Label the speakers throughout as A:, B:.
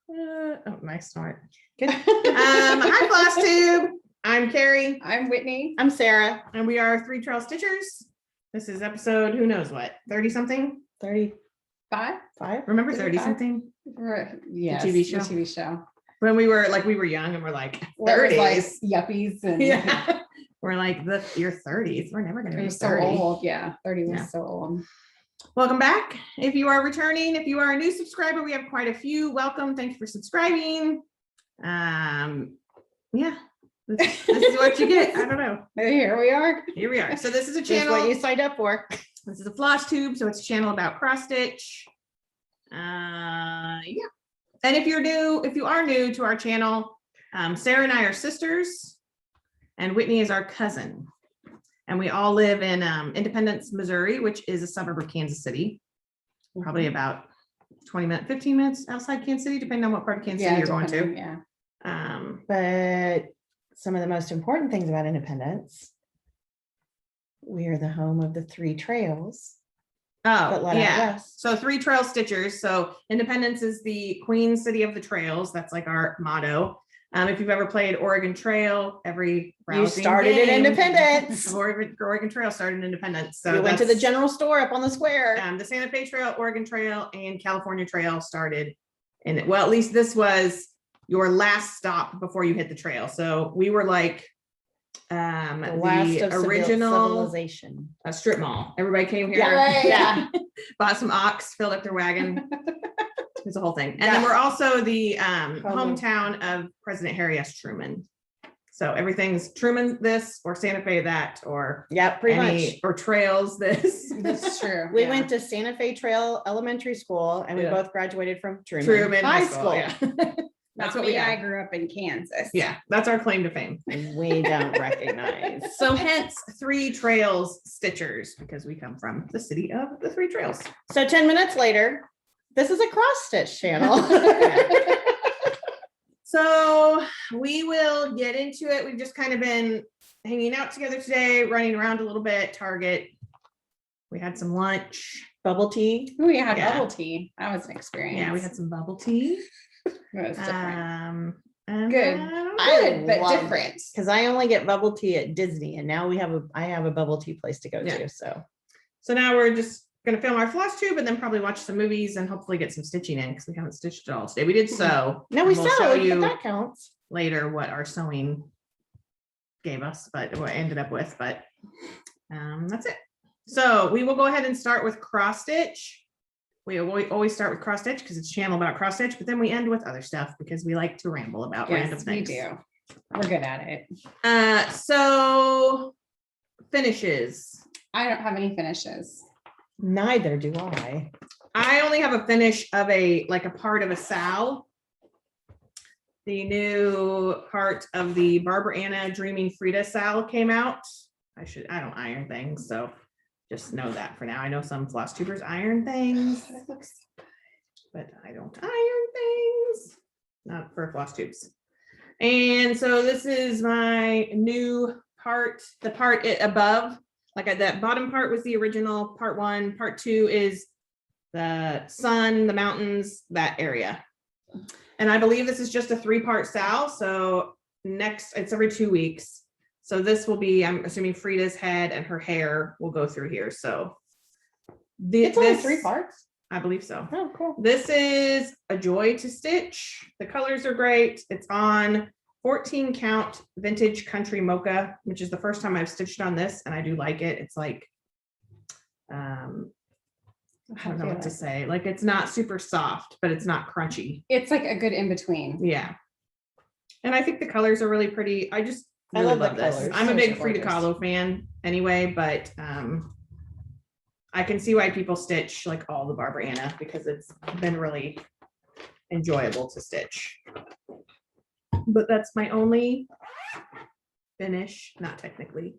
A: Oh, nice start. Good. Hi, Flosstube. I'm Carrie.
B: I'm Whitney.
C: I'm Sarah.
A: And we are Three Trail Stitchers. This is episode, who knows what, 30 something?
C: 35?
A: Remember 30
C: 35?
A: something?
B: Yes,
A: TV show?
B: The TV show.
A: When we were young and we're like,
B: Where it
A: 30s.
B: was like yuppies and
A: Yeah. We're like, you're 30s. We're never going to
B: it
A: be
B: was
A: 30.
B: so old. Yeah, 30 was
A: Yeah.
B: so old.
A: Welcome back. If you are returning, if you are a new subscriber, we have quite a few. Welcome. Thank you for subscribing. Yeah, this is what you get. I don't know.
B: Here we are.
A: Here we are. So this is a
C: This is
A: channel.
C: what you signed up for.
A: This is a Flosstube, so it's a channel about cross stitch. Yeah. And if you are new to our channel, Sarah and I are sisters, and Whitney is our cousin. And we all live in Independence, Missouri, which is a suburb of Kansas City. Probably about 15 minutes outside Kansas City, depending on what part of Kansas City you're going to.
B: Yeah.
C: But some of the most important things about Independence, we are the home of the three trails.
A: Oh, yeah.
C: West.
A: So Three Trail Stitchers. So Independence is the Queen City of the Trails. That's like our motto. If you've ever played Oregon Trail,
C: You started in Independence.
A: Oregon Trail started in Independence. So
C: you went to the general store up on the square.
A: The Santa Fe Trail, Oregon Trail, and California Trail started in, well, at least this was your last stop before you hit the trail. So we were like
C: the last of
A: original
C: civilization.
A: Strip mall. Everybody came here.
C: Yeah, right. Yeah.
A: Bought some ox, filled up their wagon. It's a whole thing. And
C: Yeah.
A: then we're also the hometown of President Harry S. Truman. So everything's Truman this or Santa Fe that or
C: Yeah, pretty much.
A: or trails this.
B: That's true.
C: We
B: Yeah.
C: went to Santa Fe Trail Elementary School, and we
A: Yeah.
C: both graduated from
A: Truman
C: High
A: School. Yeah.
B: That's
A: what
B: me.
A: we
B: I
A: got.
B: grew up in Kansas.
A: Yeah, that's our claim to fame.
C: We don't recognize.
A: So hence Three Trails Stitchers, because we come from the city of the Three Trails.
C: So 10 minutes later, this is a cross stitch channel.
A: So we will get into it. We've just kind of been hanging out together today, running around a little bit, Target. We had some lunch.
C: Bubble tea.
B: We had
A: Yeah.
B: bubble tea. That was an experience.
A: Yeah, we had some bubble tea.
B: It was different.
A: And
B: Good.
C: I
B: But
C: love
B: different.
C: because I only get bubble tea at Disney, and now I have a bubble tea place to go
A: Yeah.
C: to. So
A: So now we're just gonna film our Flosstube and then probably watch some movies and hopefully get some stitching in because we haven't stitched at all today. We did sew.
C: no, we
A: And we'll
C: sewed,
A: show
C: but
A: you
C: that counts.
A: later what our sewing gave us, but what I ended up with, but that's it. So we will go ahead and start with cross stitch. We always start with cross stitch because it's a channel about cross stitch, but then we end with other stuff because we like to ramble about random
B: Yes, we
A: things.
B: do. We're good at it.
A: So finishes.
B: I don't have any finishes.
C: Neither do I.
A: I only have a finish of a part of a sal. The new part of the Barbara Anna Dreaming Frida sal came out. I don't iron things, so just know that for now. I know some floss tubers iron things, but I don't iron things. Not for floss tubes. And so this is my new part, the part above. Like that bottom part was the original part 1. Part 2 is the sun, the mountains, that area. And I believe this is just a 3-part sal. So next, it's every 2 weeks. So this will be, I'm assuming Frida's head and her hair will go through here. So
C: It's only 3 parts.
A: I believe so.
C: Oh, cool.
A: This is a joy to stitch. The colors are great. It's on 14 count vintage country mocha, which is the first time I've stitched on this, and I do like it. It's like I don't know what to say. Like it's not super soft, but it's not crunchy.
B: It's like a good in between.
A: Yeah. And I think the colors are really pretty. I just
C: I
A: really
C: love the
A: this.
C: colors.
A: I'm a
C: Those
A: big
C: are
A: Frida
C: gorgeous.
A: Kahlo fan anyway, but I can see why people stitch like all the Barbara Anna because it's been really enjoyable to stitch. But that's my only finish, not technically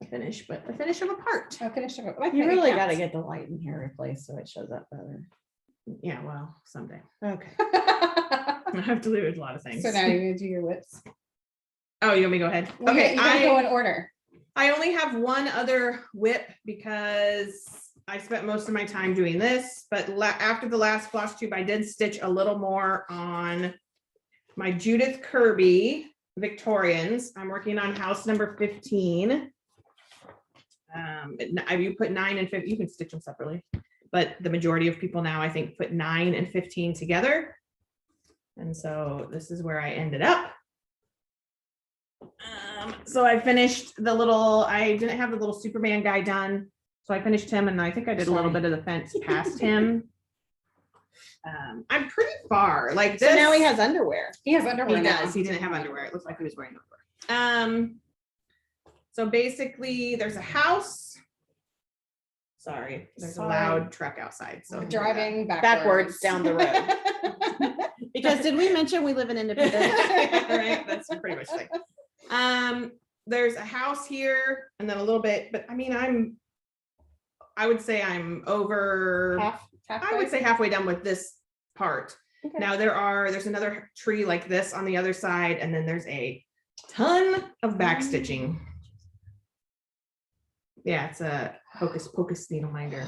A: a finish, but a finish of a part.
B: I'll finish it.
C: You really got to get the light in here replaced so it shows up better.
A: Yeah, well, someday.
C: Okay.
A: I have to do a lot of things.
B: So now you're gonna do your whips.
A: Oh, you want me to go ahead?
B: Okay, you gotta go in order.
A: I only have one other whip because I spent most of my time doing this, but after the last Flosstube, I did stitch a little more on my Judith Kirby Victorians. I'm working on house number 15. You put 9 and 15, you can stitch them separately, but the majority of people now, I think, put 9 and 15 together. And so this is where I ended up. So I finished I didn't have the little Superman guy done. So I finished him, and I think I did a little bit of the fence past him. I'm pretty far, like this.
C: So now he has underwear.
B: He has underwear
A: He
B: now.
A: does. He didn't have underwear. It looks like he was wearing underwear. So basically, there's a house. Sorry, there's a loud truck outside. So
B: Driving
C: Backwards down the road. Because did we mention we live in Independence?
A: Right, that's pretty much like. There's a house here, and then a little bit, but I mean, I would say I'm over. I would say halfway done with this part.
C: Okay.
A: Now there's another tree like this on the other side, and then there's a ton of back stitching. Yeah, it's a hocus pocus needle minder.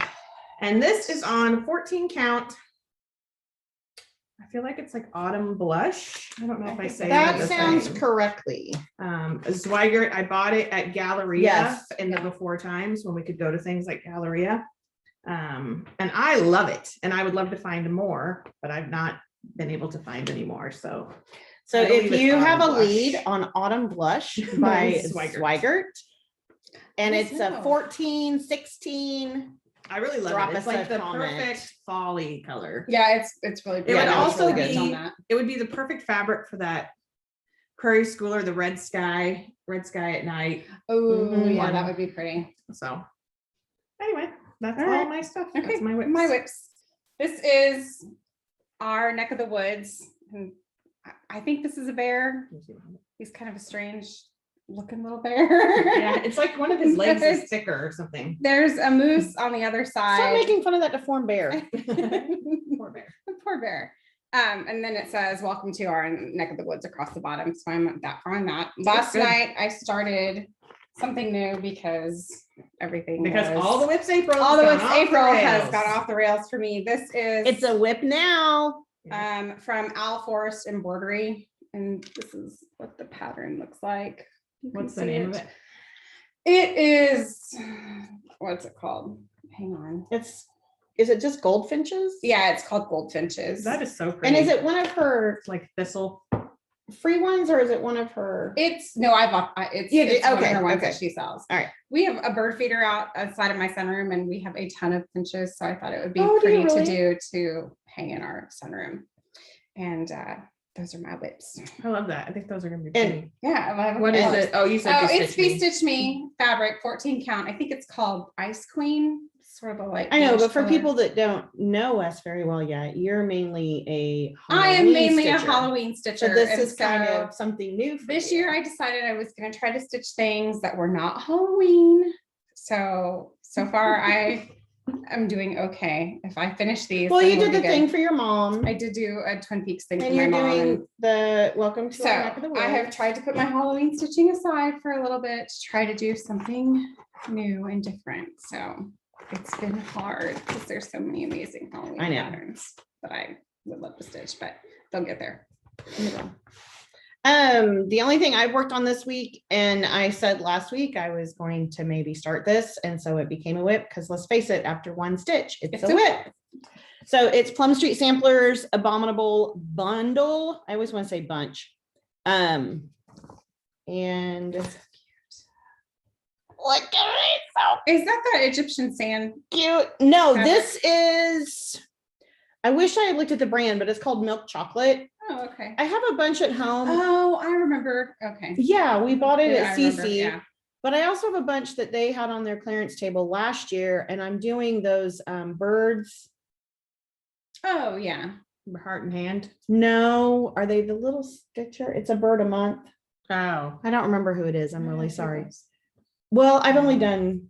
A: And this is on 14 count. I feel like it's like autumn blush. I don't know if I say
C: That
A: the
C: sounds
A: thing.
C: correctly.
A: Zweigert, I bought it at Galleria
C: Yes.
A: in the before times when we could go to things like Galleria. And I love it, and I would love to find more, but I've not been able to find any more. So I believe
C: if
A: it's
C: you have a
A: Autumn Blush.
C: lead on Autumn Blush by
A: Zweigert.
C: Zweigert, and
B: Yes,
C: it's a
B: no.
C: 14, 16.
A: I really love
C: Drop
A: it. It's
C: us a
A: like the
C: comment.
A: perfect fall-y color.
B: Yeah, it's really
A: It
B: pretty.
A: would
B: I was
A: also
B: really good
A: be-
B: on that.
A: It would be the perfect fabric for that prairie schooler, the red sky at night.
B: Oh,
C: Mhm.
B: yeah, that would be pretty.
A: So anyway, that's
C: All
A: all
C: right.
A: my stuff.
B: Okay,
A: That's my whips.
B: my whips. This is our neck of the woods. And I think this is a bear. He's kind of a strange looking little bear.
A: Yeah, it's like one of his legs is thicker or something.
B: There's a moose on the other
C: Stop
B: side.
C: making fun of that deformed bear.
A: Poor bear.
B: Poor bear. And then it says, welcome to our neck of the woods across the bottom. So I'm on that. Last
A: good.
B: night I started something new because everything
A: Because
B: was-
A: all the whips April.
B: all the
A: has
B: whips
A: gone off the
B: April has
A: rails.
B: gone off the rails for me. This is
C: It's a whip now.
B: from Owl Forest Embroidery. And this is what the pattern looks like. You can
A: What's the
B: see
A: name of it?
B: It is, what's it called? Hang on.
C: Is it just goldfinches?
B: Yeah, it's called Goldfinches.
A: That is so pretty.
C: And is it one of her
A: It's like thistle?
C: free ones, or is it one of her?
B: It's no, I bought it's,
C: You did?
B: it's one of
C: Okay,
B: her ones
C: okay.
B: that she sells.
C: All right.
B: We have a bird feeder outside of my sunroom, and we have a ton of finches, so I thought it would be
C: Oh, do you
B: pretty
C: really?
B: to hang in our sunroom. And those are my whips.
A: I love that. I think those are gonna be
C: And-
A: pretty.
B: Yeah. I have a
A: What is
B: couple.
A: it? Oh, you said.
B: Oh,
A: you
B: it's
A: stitched me.
B: Be Stitch Me fabric, 14 count. I think it's called Ice Queen. Sort of a like.
C: I know,
B: bluish
C: but for
B: color.
C: people that don't know us very well yet, you're mainly a
B: I am
C: Halloween
B: mainly
C: stitcher.
B: a Halloween stitcher.
C: So this
B: and
C: is kind
B: so
C: of something new. For
B: this
C: you.
B: year I decided I was going to try to stitch things that were not Halloween. So far I am doing okay. If I finish these.
C: Well,
B: then
C: you
B: we'll
C: did the
B: be
C: thing
B: good.
C: for your mom,
B: I did do a Twin Peaks thing
C: and
B: for my
C: you're
B: mom.
C: doing the welcome to
B: So
C: our neck of the woods.
B: I have tried to put my Halloween stitching aside for a little bit to try to do something new and different. So it's been hard because there's so many amazing Halloween
C: I know.
B: patterns that I would love to stitch, but they'll get there.
C: The only thing I've worked on this week, and I said last week I was going to maybe start this, and so it became a whip, because let's face it, after one stitch, it's a whip. So it's Plum Street Samplers Abominable Bundle. I always want to say bunch. And look at it, so
B: Is that the Egyptian sand?
C: cute. No,
B: Fabric?
C: this is, I wish I had looked at the brand, but it's called Milk Chocolate.
B: Oh, okay.
C: I have a bunch at home.
B: Oh, I remember. Okay.
C: Yeah, we bought it
B: Yeah,
C: at
B: I remember,
C: CC.
B: yeah.
C: But I also have a bunch that they had on their clearance table last year, and I'm doing those birds.
B: Oh, yeah.
A: Heart and hand.
C: No, are they the little stitcher? It's a bird a month.
A: Oh.
C: I don't remember who it is. I'm
B: I
C: really
B: don't
C: sorry.
B: think
C: Well, I've only done,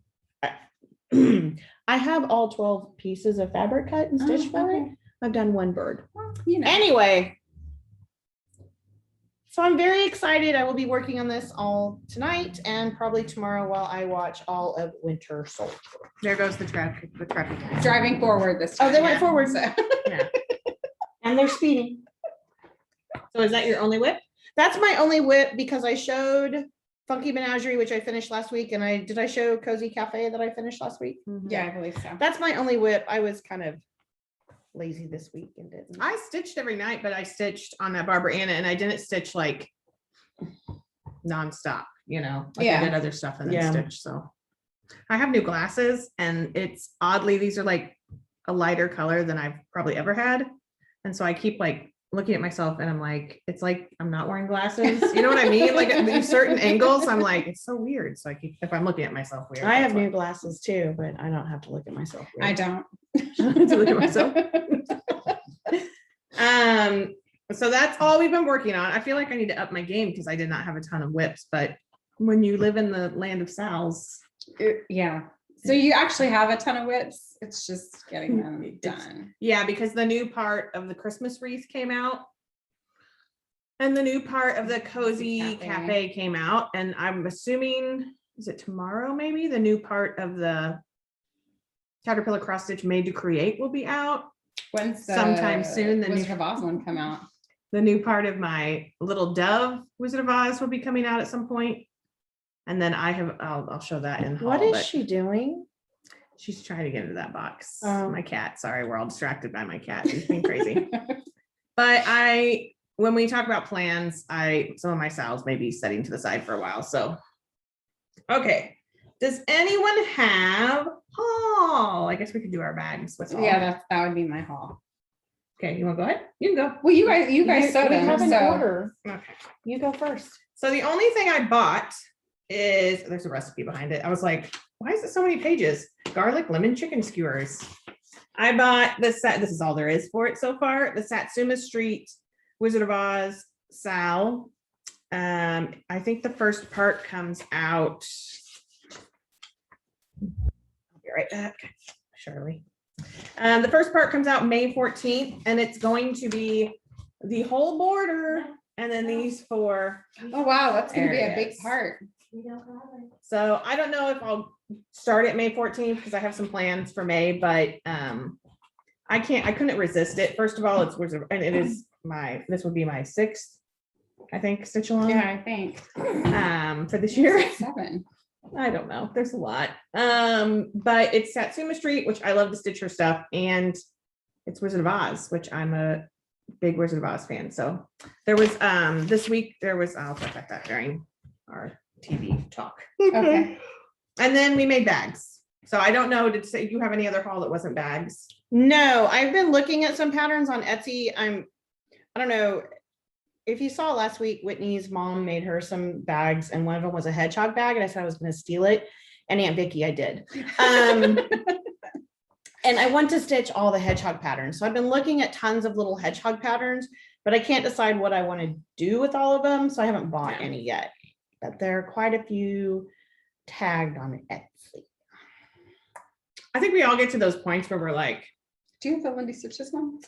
C: I have all 12 pieces of fabric cut and
B: Oh,
C: stitched for it.
B: okay.
C: I've done one bird.
B: Well, you know.
C: Anyway, So I'm very excited. I will be working on this all tonight and probably tomorrow while I watch all of Winter Soldier.
A: There goes the traffic.
B: Driving forward this time.
C: Oh, they went
B: yeah.
C: forward.
B: So-
A: Yeah.
C: And they're speeding.
A: So is that your only whip?
C: That's my only whip because I showed Funky Menagerie, which I finished last week. And did I show Cozy Cafe that I finished last week?
B: Yeah, I believe so.
C: That's my only whip. I was kind of lazy this week and didn't.
A: I stitched every night, but I stitched on that Barbara Anna and I didn't stitch like nonstop, you know, like
B: Yeah.
A: I did other stuff and then
C: Yeah.
A: stitch. So I have new glasses and it's oddly, these are like a lighter color than I've probably ever had. And so I keep like looking at myself and I'm like, it's like, I'm not wearing glasses. You know what I mean? Like at these certain angles, I'm like, it's so weird. So I keep, if I'm looking at myself weird.
C: I have
A: that's
C: new glasses too, but I don't have to look at myself.
B: I don't.
A: why. To look at myself. So that's all we've been working on. I feel like I need to up my game because I did not have a ton of whips, but when you live in the land of Sal's,
B: Yeah. So you actually have a ton of whips. It's just getting them
A: It's-
B: done.
A: yeah, because the new part of the Christmas wreath came out. And the new part of the Cozy
B: Cafe.
A: Cafe came out, and I'm assuming, is it tomorrow maybe? The new part of the Caterpillar Cross Stitch Made to Create will be out.
B: When's the
A: Sometime soon, the new-
B: Wizard of Oz one come out?
A: The new part of my Little Dove Wizard of Oz will be coming out at some point. And then I'll show that in
C: What
A: haul,
C: is
A: but
C: she doing?
A: she's trying to get into that box.
C: Oh.
A: My cat, sorry, we're all distracted by my cat. She's being crazy. But when we talk about plans, some of my sales may be setting to the side for a while, so. Okay, does anyone have haul? I guess we could do our bags. What's haul?
B: Yeah, that would be my haul.
A: Okay, you wanna go ahead? You can go.
B: Well, you guys sewed
C: We
B: them,
C: have an
B: so
C: order.
A: Okay.
C: You go first.
A: So the only thing I bought is, there's a recipe behind it. I was like, why is it so many pages? Garlic lemon chicken skewers. I bought this set. This is all there is for it so far. The Satsuma Street Wizard of Oz Sal. I think the first part comes out. I'll be right back, Shirley. The first part comes out May 14th, and it's going to be the whole border, and then these four.
B: oh wow, that's gonna be a big
A: areas.
B: part.
A: So I don't know if I'll start at May 14th because I have some plans for May, but I couldn't resist it. First of all, it's Wizard, and it is this would be my 6th, I think, stitch along
B: Yeah, I think.
A: for this year.
B: 7.
A: I don't know. There's a lot. But it's Satsuma Street, which I love the Stitcher stuff, and it's Wizard of Oz, which I'm a big Wizard of Oz fan. So there was this week, I'll talk about that during our TV talk.
B: Okay.
A: And then we made bags. So I don't know, did you have any other haul that wasn't bags?
C: No, I've been looking at some patterns on Etsy. I don't know if you saw last week, Whitney's mom made her some bags and one of them was a hedgehog bag and I said I was going to steal it. And Aunt Vicky, I did. And I want to stitch all the hedgehog patterns. So I've been looking at tons of little hedgehog patterns, but I can't decide what I want to do with all of them. So I haven't bought
A: Yeah.
C: any yet, but there are quite a few tagged on Etsy.
A: I think we all get to those points where we're like,
B: Do you have the Lindy Stitches one?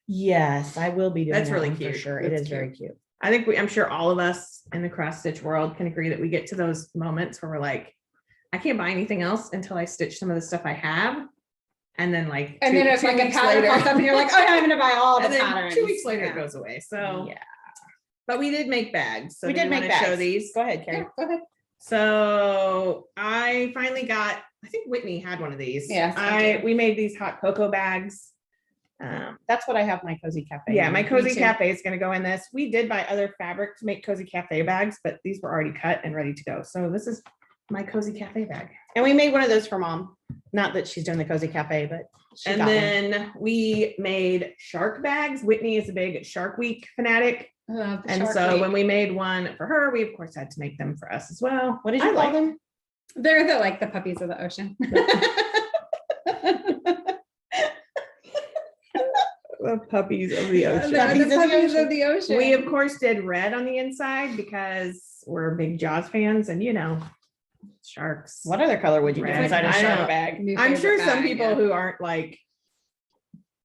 C: Yes, I will be doing
A: That's
C: that
A: really
C: one for
A: cute.
C: sure. It
A: That's
C: is very cute.
A: I think I'm sure all of us in the cross stitch world can agree that we get to those moments where we're like, I can't buy anything else until I stitch some of the stuff I have. And then like,
B: And then it's like a pattern pops up and you're like, oh, I'm gonna buy all the
A: and then
B: patterns.
A: 2 weeks later
B: Yeah.
A: it goes away. So,
C: Yeah,
A: but we did make bags. So
C: we
A: do
C: did
A: you
C: make
A: wanna show
C: bags.
A: these.
C: Go ahead, Carrie.
B: Yeah, go ahead.
A: So I finally got, I think Whitney had one of these.
B: Yes, I did.
A: We made these hot cocoa bags.
C: That's what I have my Cozy Cafe.
A: Yeah,
C: in.
A: my
B: Me
A: Cozy
B: too.
A: Cafe is gonna go in this. We did buy other fabric to make Cozy Cafe bags, but these were already cut and ready to go. So this is my Cozy Cafe bag.
C: And we made one of those for mom. Not that she's doing the Cozy Cafe, but she
A: And
C: got one.
A: then we made shark bags. Whitney is a big Shark Week fanatic.
B: I love the
A: And
B: Shark
A: so
B: Week.
A: when we made one for her, we of course had to make them for us as well.
C: What did
A: I
C: you call
A: like
C: them?
B: They're the puppies of the ocean.
A: The puppies of the ocean.
B: They're the
C: Puppies of the
B: puppies
C: ocean.
B: of the ocean.
A: We of course did red on the inside because we're big Jaws fans and you know, sharks.
C: What other color would you do
A: Red.
C: inside a
A: I
C: shark
A: know.
C: bag?
B: New
A: I'm
B: favorite
A: sure some
B: bag,
A: people
B: yeah.
A: who aren't like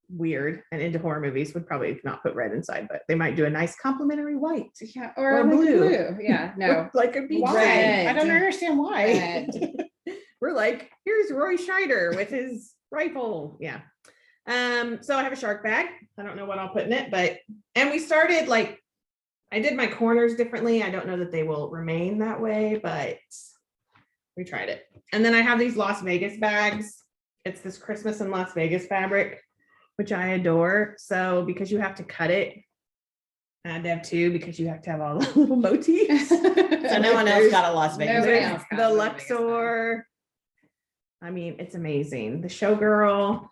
A: weird and into horror movies would probably not put red inside, but they might do a nice complimentary white.
B: Yeah,
A: Or
B: or like
A: blue.
B: blue. Yeah, no.
A: Like a beach
B: Why?
A: red.
C: I don't understand why.
B: Red.
A: We're like, here's Roy Scheider with his rifle. Yeah. So I have a shark bag. I don't know what I'll put in it, and we started like, I did my corners differently. I don't know that they will remain that way, but we tried it. And then I have these Las Vegas bags. It's this Christmas in Las Vegas fabric, which I adore. So because you have to cut it, I had to have two because you have to have all the little motifs.
C: So no one else got a Las Vegas.
B: Nobody
C: bag.
B: else got
A: The
B: a Las Vegas
A: Luxor. I mean, it's amazing. The Showgirl.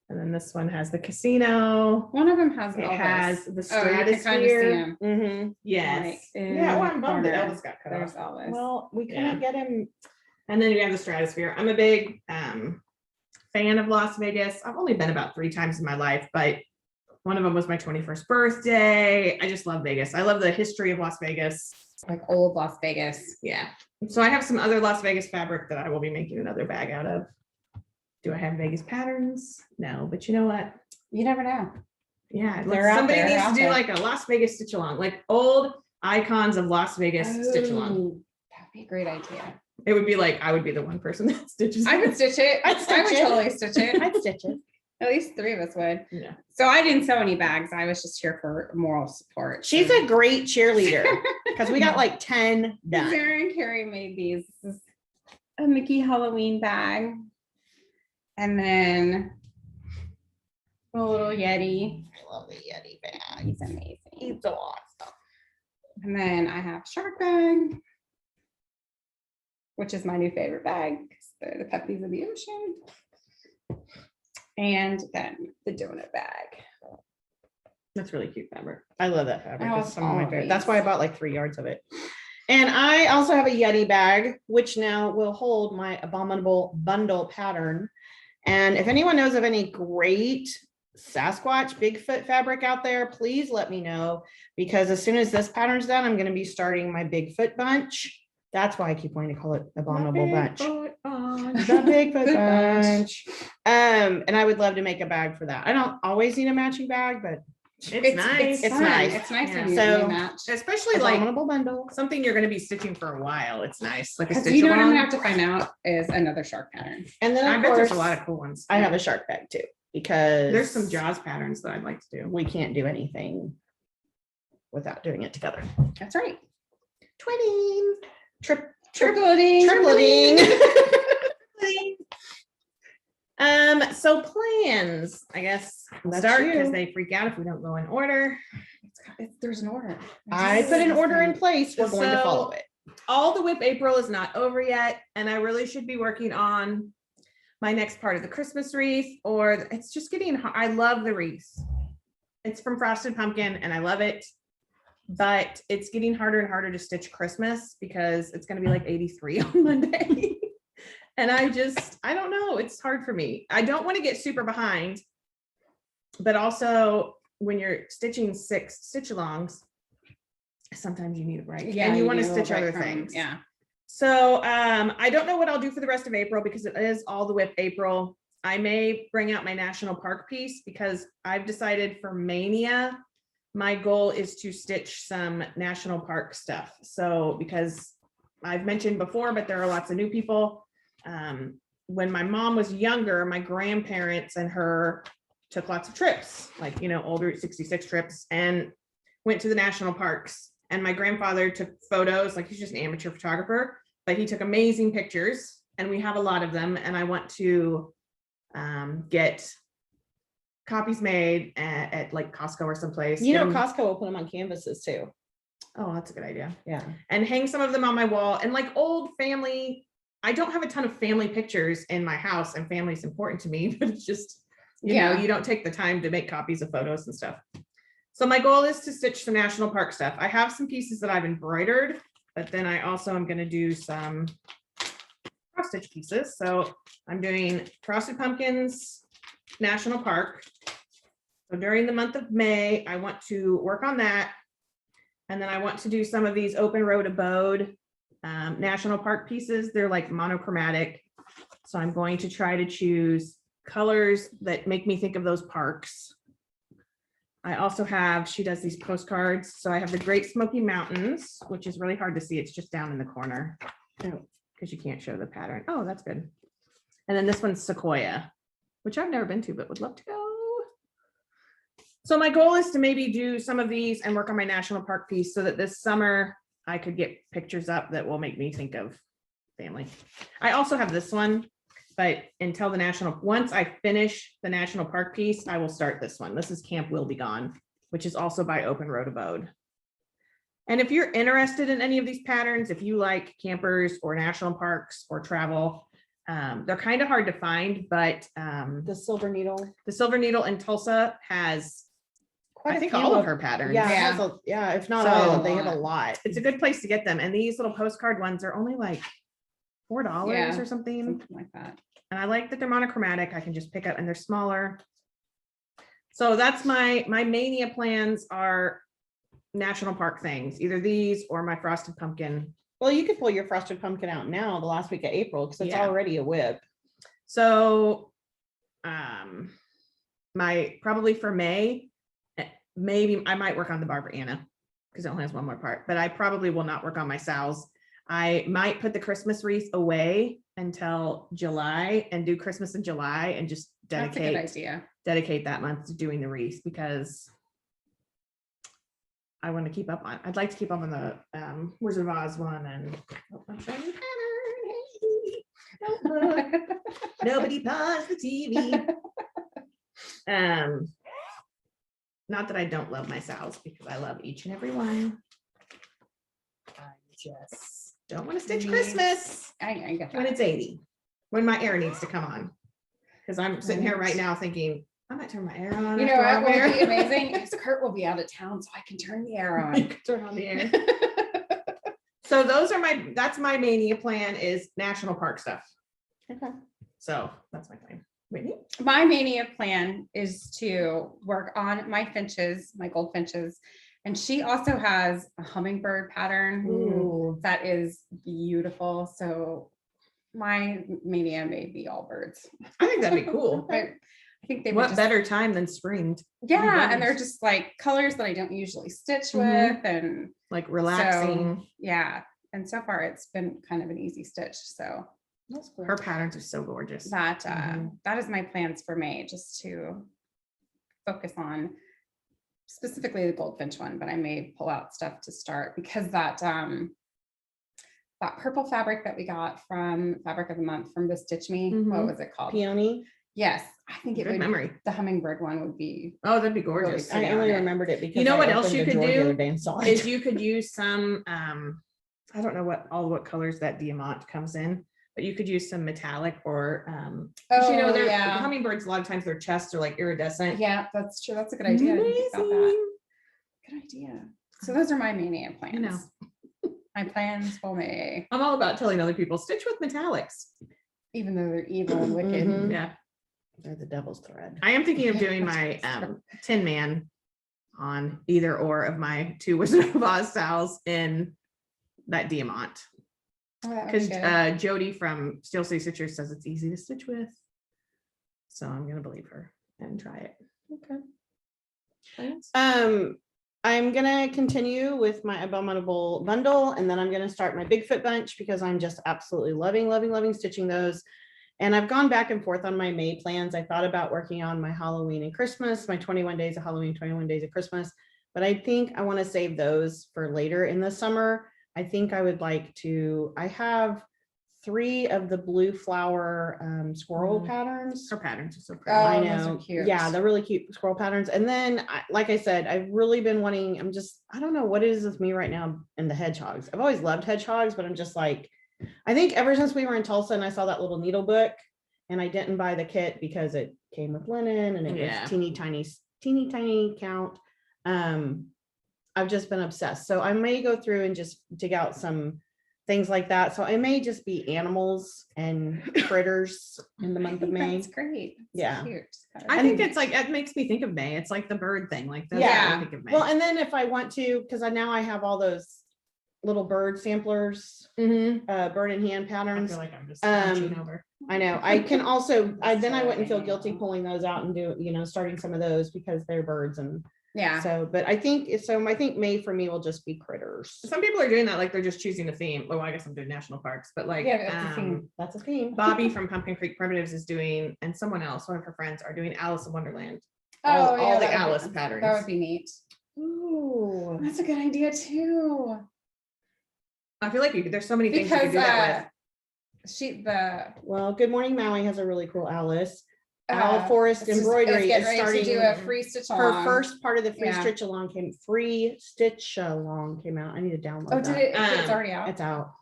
A: And then this one has the casino.
B: One of them has
A: It
B: Elvis.
A: has the
B: Oh, you can kind of see
A: stratosphere.
B: him.
C: Mhm.
A: Yes.
B: Like, in
A: Yeah, well, I'm
B: the
A: bummed that
B: corner.
A: Elvis got cut
B: There's
A: off.
B: Elvis.
C: Well, we
A: Yeah.
C: couldn't get him.
A: And then you have the stratosphere. I'm a big fan of Las Vegas. I've only been about 3 times in my life, but one of them was my 21st birthday. I just love Vegas. I love the history of Las Vegas.
B: Like old Las Vegas.
A: Yeah. So I have some other Las Vegas fabric that I will be making another bag out of. Do I have Vegas patterns? No, but you know what?
B: You never know.
A: Yeah, like
C: They're out
A: somebody
C: there,
A: needs
C: out
A: to do
C: there.
A: like a Las Vegas stitch along, like old icons of Las Vegas stitch along.
B: Oh, that'd be a great idea.
A: It would be like I would be the one person that stitches.
B: I would stitch it.
C: I'd
B: I
C: stitch
B: would
C: it.
B: totally stitch it.
C: I'd stitch it.
B: At least 3 of us would.
A: Yeah.
B: So I didn't sew any bags. I was just here for moral support.
C: She's a great cheerleader because we got like 10 done.
B: Sarah and Carrie made these. This is a Mickey Halloween bag. And then a little Yeti.
C: I love the Yeti bag.
B: He's amazing.
C: He's so awesome.
B: And then I have shark bag, which is my new favorite bag. 'Cause they're the puppies of the ocean. And then the donut bag.
A: That's really cute fabric.
C: I love that fabric.
B: I
C: It's
B: love
C: some of my
B: all
C: favorite.
B: these.
C: That's why I bought like 3 yards of it. And I also have a Yeti bag, which now will hold my abominable bundle pattern. And if anyone knows of any great Sasquatch Bigfoot fabric out there, please let me know, because as soon as this pattern's done, I'm going to be starting my Bigfoot bunch. That's why I keep wanting to call it abominable bunch. The Bigfoot bunch. And I would love to make a bag for that. I don't always need a matching bag, but
A: It's nice.
C: It's
B: fun.
C: nice.
B: It's nice
A: Yeah.
B: when you
C: So-
B: match.
A: Especially like
C: abominable bundle.
A: something you're going to be stitching for a while. It's nice. Like a
B: Because
A: stitch
B: you know what I'm
A: along.
B: gonna have to find out is another shark pattern.
C: And then
A: I
C: of
A: bet
C: course,
A: there's a lot of cool ones.
C: I have a shark bag too, because
A: There's some Jaws patterns that I'd like to do.
C: we can't do anything without doing it together.
B: That's right.
C: Twinning,
B: Tripleting.
C: tripleting.
A: So plans, I guess,
C: That's
A: start because
C: you.
A: they freak out if we don't go in order.
B: There's an order.
C: I put an order in place. We're going to follow
A: So-
C: it.
A: All the WIP April is not over yet, and I really should be working on my next part of the Christmas wreath, or it's just getting, I love the wreath. It's from Frosted Pumpkin and I love it, but it's getting harder and harder to stitch Christmas because it's going to be like 83 on Monday. And I don't know, it's hard for me. I don't want to get super behind, but also when you're stitching 6 stitch alongs, sometimes you need a break.
B: Yeah,
A: and you want to
B: need a little
A: stitch other
B: break from-
A: things.
B: Yeah.
A: So I don't know what I'll do for the rest of April because it is all the WIP April. I may bring out my national park piece because I've decided for Mania, my goal is to stitch some national park stuff. So because I've mentioned before, but there are lots of new people. When my mom was younger, my grandparents and her took lots of trips, like, older 66 trips, and went to the national parks. And my grandfather took photos, like he's just an amateur photographer, but he took amazing pictures and we have a lot of them. And I want to get copies made at like Costco or someplace.
C: You know,
A: Get 'em-
C: Costco will put them on canvases too.
A: Oh, that's a good idea.
C: Yeah.
A: And hang some of them on my wall and like old family. I don't have a ton of family pictures in my house, and family is important to me, but it's just,
B: Yeah.
A: you don't take the time to make copies of photos and stuff. So my goal is to stitch some national park stuff. I have some pieces that I've embroidered, but then I also am going to do some cross stitch pieces. So I'm doing Frosted Pumpkins National Park. So during the month of May, I want to work on that. And then I want to do some of these Open Road Abode National Park pieces. They're like monochromatic. So I'm going to try to choose colors that make me think of those parks. I also have, she does these postcards. So I have the Great Smoky Mountains, which is really hard to see. It's just down in the corner. Because you can't show the pattern. Oh, that's good. And then this one's Sequoia, which I've never been to, but would love to go. So my goal is to maybe do some of these and work on my national park piece so that this summer I could get pictures up that will make me think of family. I also have this one, but until once I finish the national park piece, I will start this one. This is Camp Will Be Gone, which is also by Open Road Abode. And if you're interested in any of these patterns, if you like campers or national parks or travel, they're kind of hard to find, but
C: The Silver Needle.
A: the Silver Needle in Tulsa has,
C: Quite
A: I
C: a
A: think,
C: few
A: all of her patterns.
C: Yeah,
B: Yeah.
C: it has yeah, if not
A: So-
C: all of them, they have a lot.
A: It's a good place to get them. And these little postcard ones are only like $4
B: Yeah.
A: or something.
B: Something like that.
A: And I like that they're monochromatic. I can just pick up and they're smaller. So that's my mania plans are national park things, either these or my frosted pumpkin.
C: Well, you could pull your Frosted Pumpkin out now, the last week of April, because it's
A: Yeah.
C: already a whip.
A: So probably for May, maybe I might work on the Barbara Anna because it only has one more part, but I probably will not work on my Sal's. I might put the Christmas wreath away until July and do Christmas in July and just
B: That's a good idea.
A: dedicate that month to doing the wreath because I want to keep up on, I'd like to keep up on the Wizard of Oz one and oh, I'm showing you pattern. Hey, don't look. Nobody pause the TV. Not that I don't love my Sal's because I love each and every one. I just don't want to stitch Christmas
B: I get
A: when
B: that.
A: it's 80, when my air needs to come on. Because I'm sitting here right now thinking, I might turn my air on.
B: You know
A: after
B: what
A: I'm
B: will be
A: here.
B: amazing is Kurt will be out of town, so I can turn the air
A: You
B: on.
A: could turn on the air. So that's my mania plan is national park stuff.
C: Okay.
A: So that's my plan. Whitney?
B: My mania plan is to work on my finches, my gold finches. And she also has a hummingbird pattern
C: Ooh.
B: that is beautiful. So my mania may be all birds.
A: I think that'd be cool.
B: But I think they would
A: What
B: just,
A: better time than spring?
B: yeah, and they're
A: birds.
B: just like colors that I don't usually stitch
A: Mhm.
B: with, and
A: Like relaxing.
B: yeah. And so far it's been kind of an easy stitch. So
C: That's cool.
A: Her patterns are so gorgeous.
B: that
A: Mhm.
B: that is my plans for May, just to focus on specifically the goldfinch one, but I may pull out stuff to start because that purple fabric that we got from Fabric of the Month from the Stitch Me, what
A: Mhm.
B: was it called?
C: Peony.
B: Yes, I think it
A: Good
B: would.
A: memory.
B: The hummingbird one would be.
A: Oh, that'd be gorgeous.
B: Really
C: I
B: Yeah,
C: only
B: yeah.
C: remembered it because
A: know
C: I
A: what else
C: opened
A: you
C: the
A: could
C: drawer the
A: do
C: other day and saw it.
A: Is you could use some, I don't know what colors that diamant comes in, but you could use some metallic or, 'cause you know, they're
B: yeah.
A: hummingbirds, a lot of times their chests are like iridescent.
B: Yeah, that's true. That's a good idea. I didn't think about that.
A: Amazing.
B: Good idea. So those are my mania plans.
A: You know.
B: My plans for May,
A: I'm all about telling other people, stitch with metallics.
B: even though they're evil and wicked.
C: Mhm.
A: Yeah.
C: They're the devil's thread.
A: I am thinking of doing my Tin Man on either or of my 2 Wizard of Oz styles in that diamant.
B: Oh, that would
A: Because
B: be good.
A: Jody from Steel City Stitchers says it's easy to stitch with. So I'm gonna believe her and try it.
C: Okay.
A: Plans?
C: I'm gonna continue with my abominable bundle, and then I'm gonna start my Bigfoot bunch because I'm just absolutely loving stitching those. And I've gone back and forth on my May plans. I thought about working on my Halloween and Christmas, my 21 days of Halloween, 21 days of Christmas, but I think I want to save those for later in the summer. I think I would like to, I have 3 of the blue flower squirrel
A: Mhm.
C: patterns.
A: Her patterns are so
B: Oh,
A: pretty.
C: I
B: those are
C: know.
B: cute.
C: Yeah, they're really cute squirrel patterns. And then, like I said, I've really been wanting, I don't know what it is with me right now and the hedgehogs. I've always loved hedgehogs, but I'm just like, I think ever since we were in Tulsa and I saw that little needle book and I didn't buy the kit because it came with linen and it
A: Yeah.
C: was teeny tiny count. I've just been obsessed. So I may go through and just dig out some things like that. So it may just be animals and critters in the month of May.
B: That's great. That's
C: Yeah.
B: Cute.
A: I think it's like, it makes me think of May. It's like the bird thing, like that's
C: Yeah.
A: what I think of May.
C: Well, and then if I want to, because now I have all those little bird samplers,
A: Mhm.
C: bird in hand
A: I
C: patterns.
A: feel like I'm just
C: Um,
A: reaching over.
C: I know. I can also, then I
A: So
C: wouldn't feel
A: hanging
C: guilty
A: out.
C: pulling those out and starting some of those because they're birds and
B: Yeah.
C: so, but I think May for me will just be critters.
A: Some people are doing that, like they're just choosing a theme. Well, I guess I'm doing national parks, but like,
B: Yeah, that's a theme.
C: That's a theme.
A: Bobby from Pumpkin Creek Primitives is doing, and someone else, one of her friends, are doing Alice in Wonderland.
B: Oh,
A: all
B: yeah,
A: the
B: that would be-
A: Alice patterns.
B: That would be neat.
C: Ooh.
B: That's a good idea too.
A: I feel like there's so many things you
B: Because
A: could do that
C: Well, Good Morning Maui has a really cool Alice.
B: with
C: Owl Forest Embroidery is
B: starting to do
C: starting.
B: a free stitch
C: Her
B: along.
C: first part of the free
B: Yeah.
C: stitch along came came out. I need to download
B: Oh,
C: that.
B: did it? It's
A: Um,
B: already out.
C: It's out.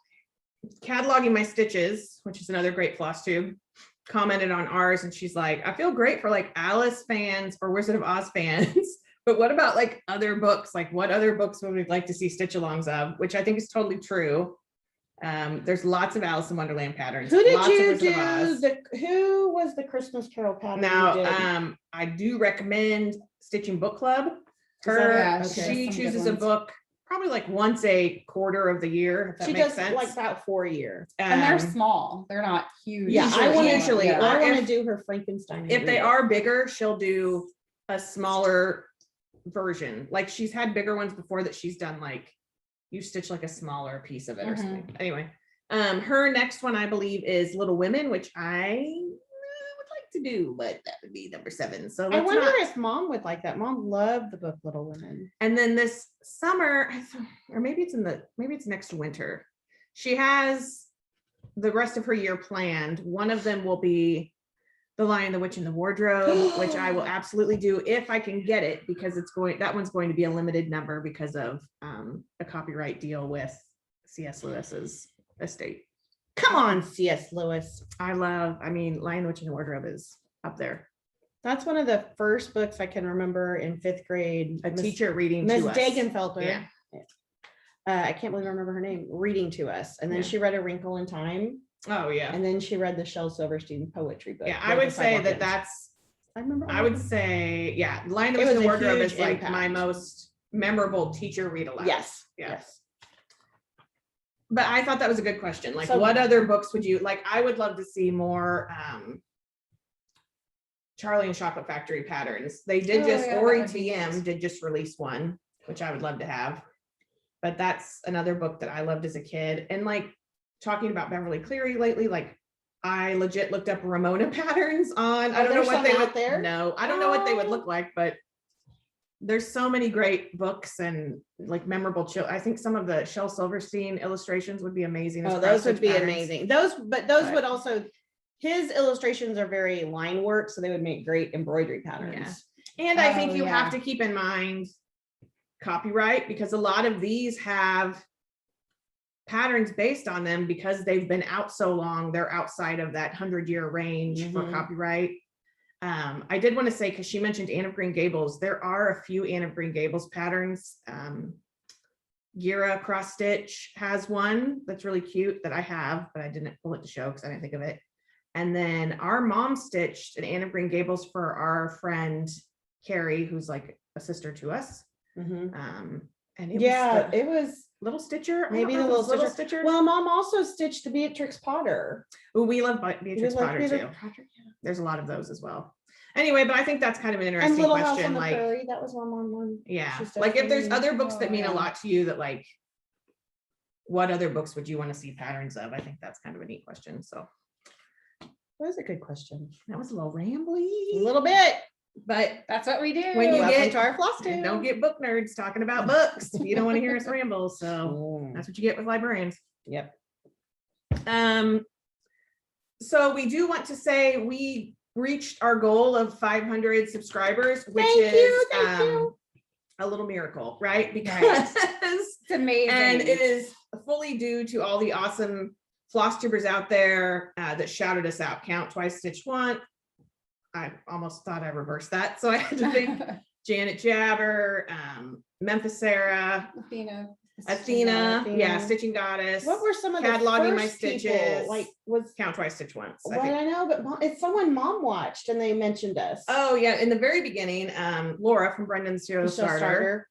A: with. Cataloging my stitches, which is another great Flosstube, commented on ours, and she's like, I feel great for like Alice fans or Wizard of Oz fans. But what about like other books? Like what other books would we like to see stitch alongs of? Which I think is totally true. There's lots of Alice in Wonderland patterns.
C: Who did
A: lots of
C: you
A: Wizard of Oz.
C: do? Who was the Christmas Carol pattern you
A: Now,
C: did?
A: I do recommend Stitching Book Club.
C: Is that
A: Her,
C: it?
B: Yeah,
C: Okay.
B: she
A: she
B: has some
A: chooses
B: good
A: a
B: ones.
A: book probably like once a quarter of the year, if that
C: She
A: makes
C: does
A: sense.
C: like about 4 a year.
B: And they're
A: Um,
B: small. They're not huge.
C: Yeah, I want to.
A: Usually,
B: Yeah.
C: I
A: or
C: want to
A: if-
C: do her Frankenstein.
A: if they
C: reader.
A: are bigger, she'll do a smaller version. Like she's had bigger ones before that she's done, like you stitch like a smaller piece of it or something. Anyway, her next one I believe is Little Women, which I would like to do, but that would be number 7. So
C: I
A: let's
C: wonder
A: not.
C: if Mom would like that. Mom loved the book Little Women.
A: And then this summer, or maybe it's next winter, she has the rest of her year planned. One of them will be The Lion, the Witch, and the Wardrobe, which I will absolutely do if I can get it, because that one's going to be a limited number because of a copyright deal with C.S. Lewis's estate.
C: Come on, C.S. Lewis.
A: Lion, the Witch, and the Wardrobe is up there.
C: That's one of the first books I can remember in 5th grade.
A: A teacher reading
C: Miss
A: to us.
C: Dagenfelter.
A: Yeah.
C: I can't believe I remember her name. Reading to us, and then
A: Yeah.
C: she read A Wrinkle in Time,
A: Oh yeah.
C: and then she read the Shel Silverstein poetry book.
A: Yeah, I would say that
C: that's. I remember.
A: I would say, yeah, Lion, the
C: It
A: Witch, and
C: was
A: the
C: a
A: Wardrobe
C: huge
A: is like
C: impact.
A: my most memorable teacher read aloud.
C: Yes.
A: Yeah.
C: Yes.
A: But I thought that was a good question. Like,
C: So-
A: what other books would you like? I would love to see more Charlie and Chocolate Factory patterns. They did
B: Oh,
A: just
B: yeah, that
A: Ori
B: would be
A: TM
B: neat.
A: did just release one, which I would love to have. But that's another book that I loved as a kid. And like talking about Beverly Cleary lately, like I legit looked up Ramona patterns on. I
C: Are
A: don't know
C: there
A: what
C: some
A: they
C: out
A: would
C: there?
A: No, I don't know what they would
C: Oh.
A: look like, but there's so many great books and like memorable I think some of the Shel Silverstein illustrations would be amazing. as
C: Oh, those would
A: cross-stitch
C: be
A: patterns.
C: amazing. Those
A: But-
C: would also. His illustrations are very line work, so they would make great embroidery patterns.
A: And I think
B: Oh,
A: you have
B: yeah.
A: to keep in mind copyright, because a lot of these have patterns based on them because they've been out so long, they're outside of that 100-year range for
C: Mhm.
A: copyright. I did want to say, because she mentioned Anne of Green Gables, there are a few Anne of Green Gables patterns. Gira Cross Stitch has one that's really cute that I have, but I didn't pull it to show because I didn't think of it. And then our mom stitched an Anne of Green Gables for our friend Carrie, who's like a sister to us.
C: Mhm.
A: And it
C: Yeah,
A: was the
C: it was.
A: Little Stitcher. I
C: Maybe
A: don't know
C: the
A: if it was
C: Little
A: Stitcher.
C: Well, Mom also stitched the Beatrix Potter.
A: Ooh, we love Beatrix
C: We love
A: Potter
C: Beatrix
A: too.
C: Potter, yeah.
A: There's a lot of those as well. Anyway, but I think that's kind of an
C: And
A: interesting
C: Little House on
A: question.
C: the
A: Like,
C: Prairie. That was one.
A: yeah,
C: She's
A: like if there's
C: definitely-
A: other books that
B: Oh,
A: mean a
B: yeah.
A: lot to you, that like, what other books would you want to see patterns of? I think that's kind of a neat question. So
C: That was a good question.
A: that was a little rambly,
C: A little bit.
A: but
B: That's what we do.
A: When you
C: Welcome
A: get-
C: to our Flosstube.
A: and don't get book nerds talking about books. You don't want to hear us ramble. So
C: Mm,
A: that's what you get with librarians.
C: Yep.
A: So we do want to say we reached our goal of 500 subscribers, which
C: Thank
A: is
C: you, thank you.
A: a little miracle, right? Because
B: It's amazing.
A: and it is fully due to all the awesome Flosstubers out there that shouted us out. Count Twice, Stitch Once. I almost thought I reversed that, so I had to think. Janet Jabber, Memphis Sarah, Athena, yeah, Stitching Goddess.
C: What were some of the
A: Cataloging my
C: first people?
A: stitches.
C: Like was
A: Count Twice, Stitch Once. I
C: well,
A: think.
C: I know, but it's someone Mom watched and they mentioned us.
A: Oh yeah, in the very beginning, Laura from Brendan's Serial
C: Michelle
A: Starter.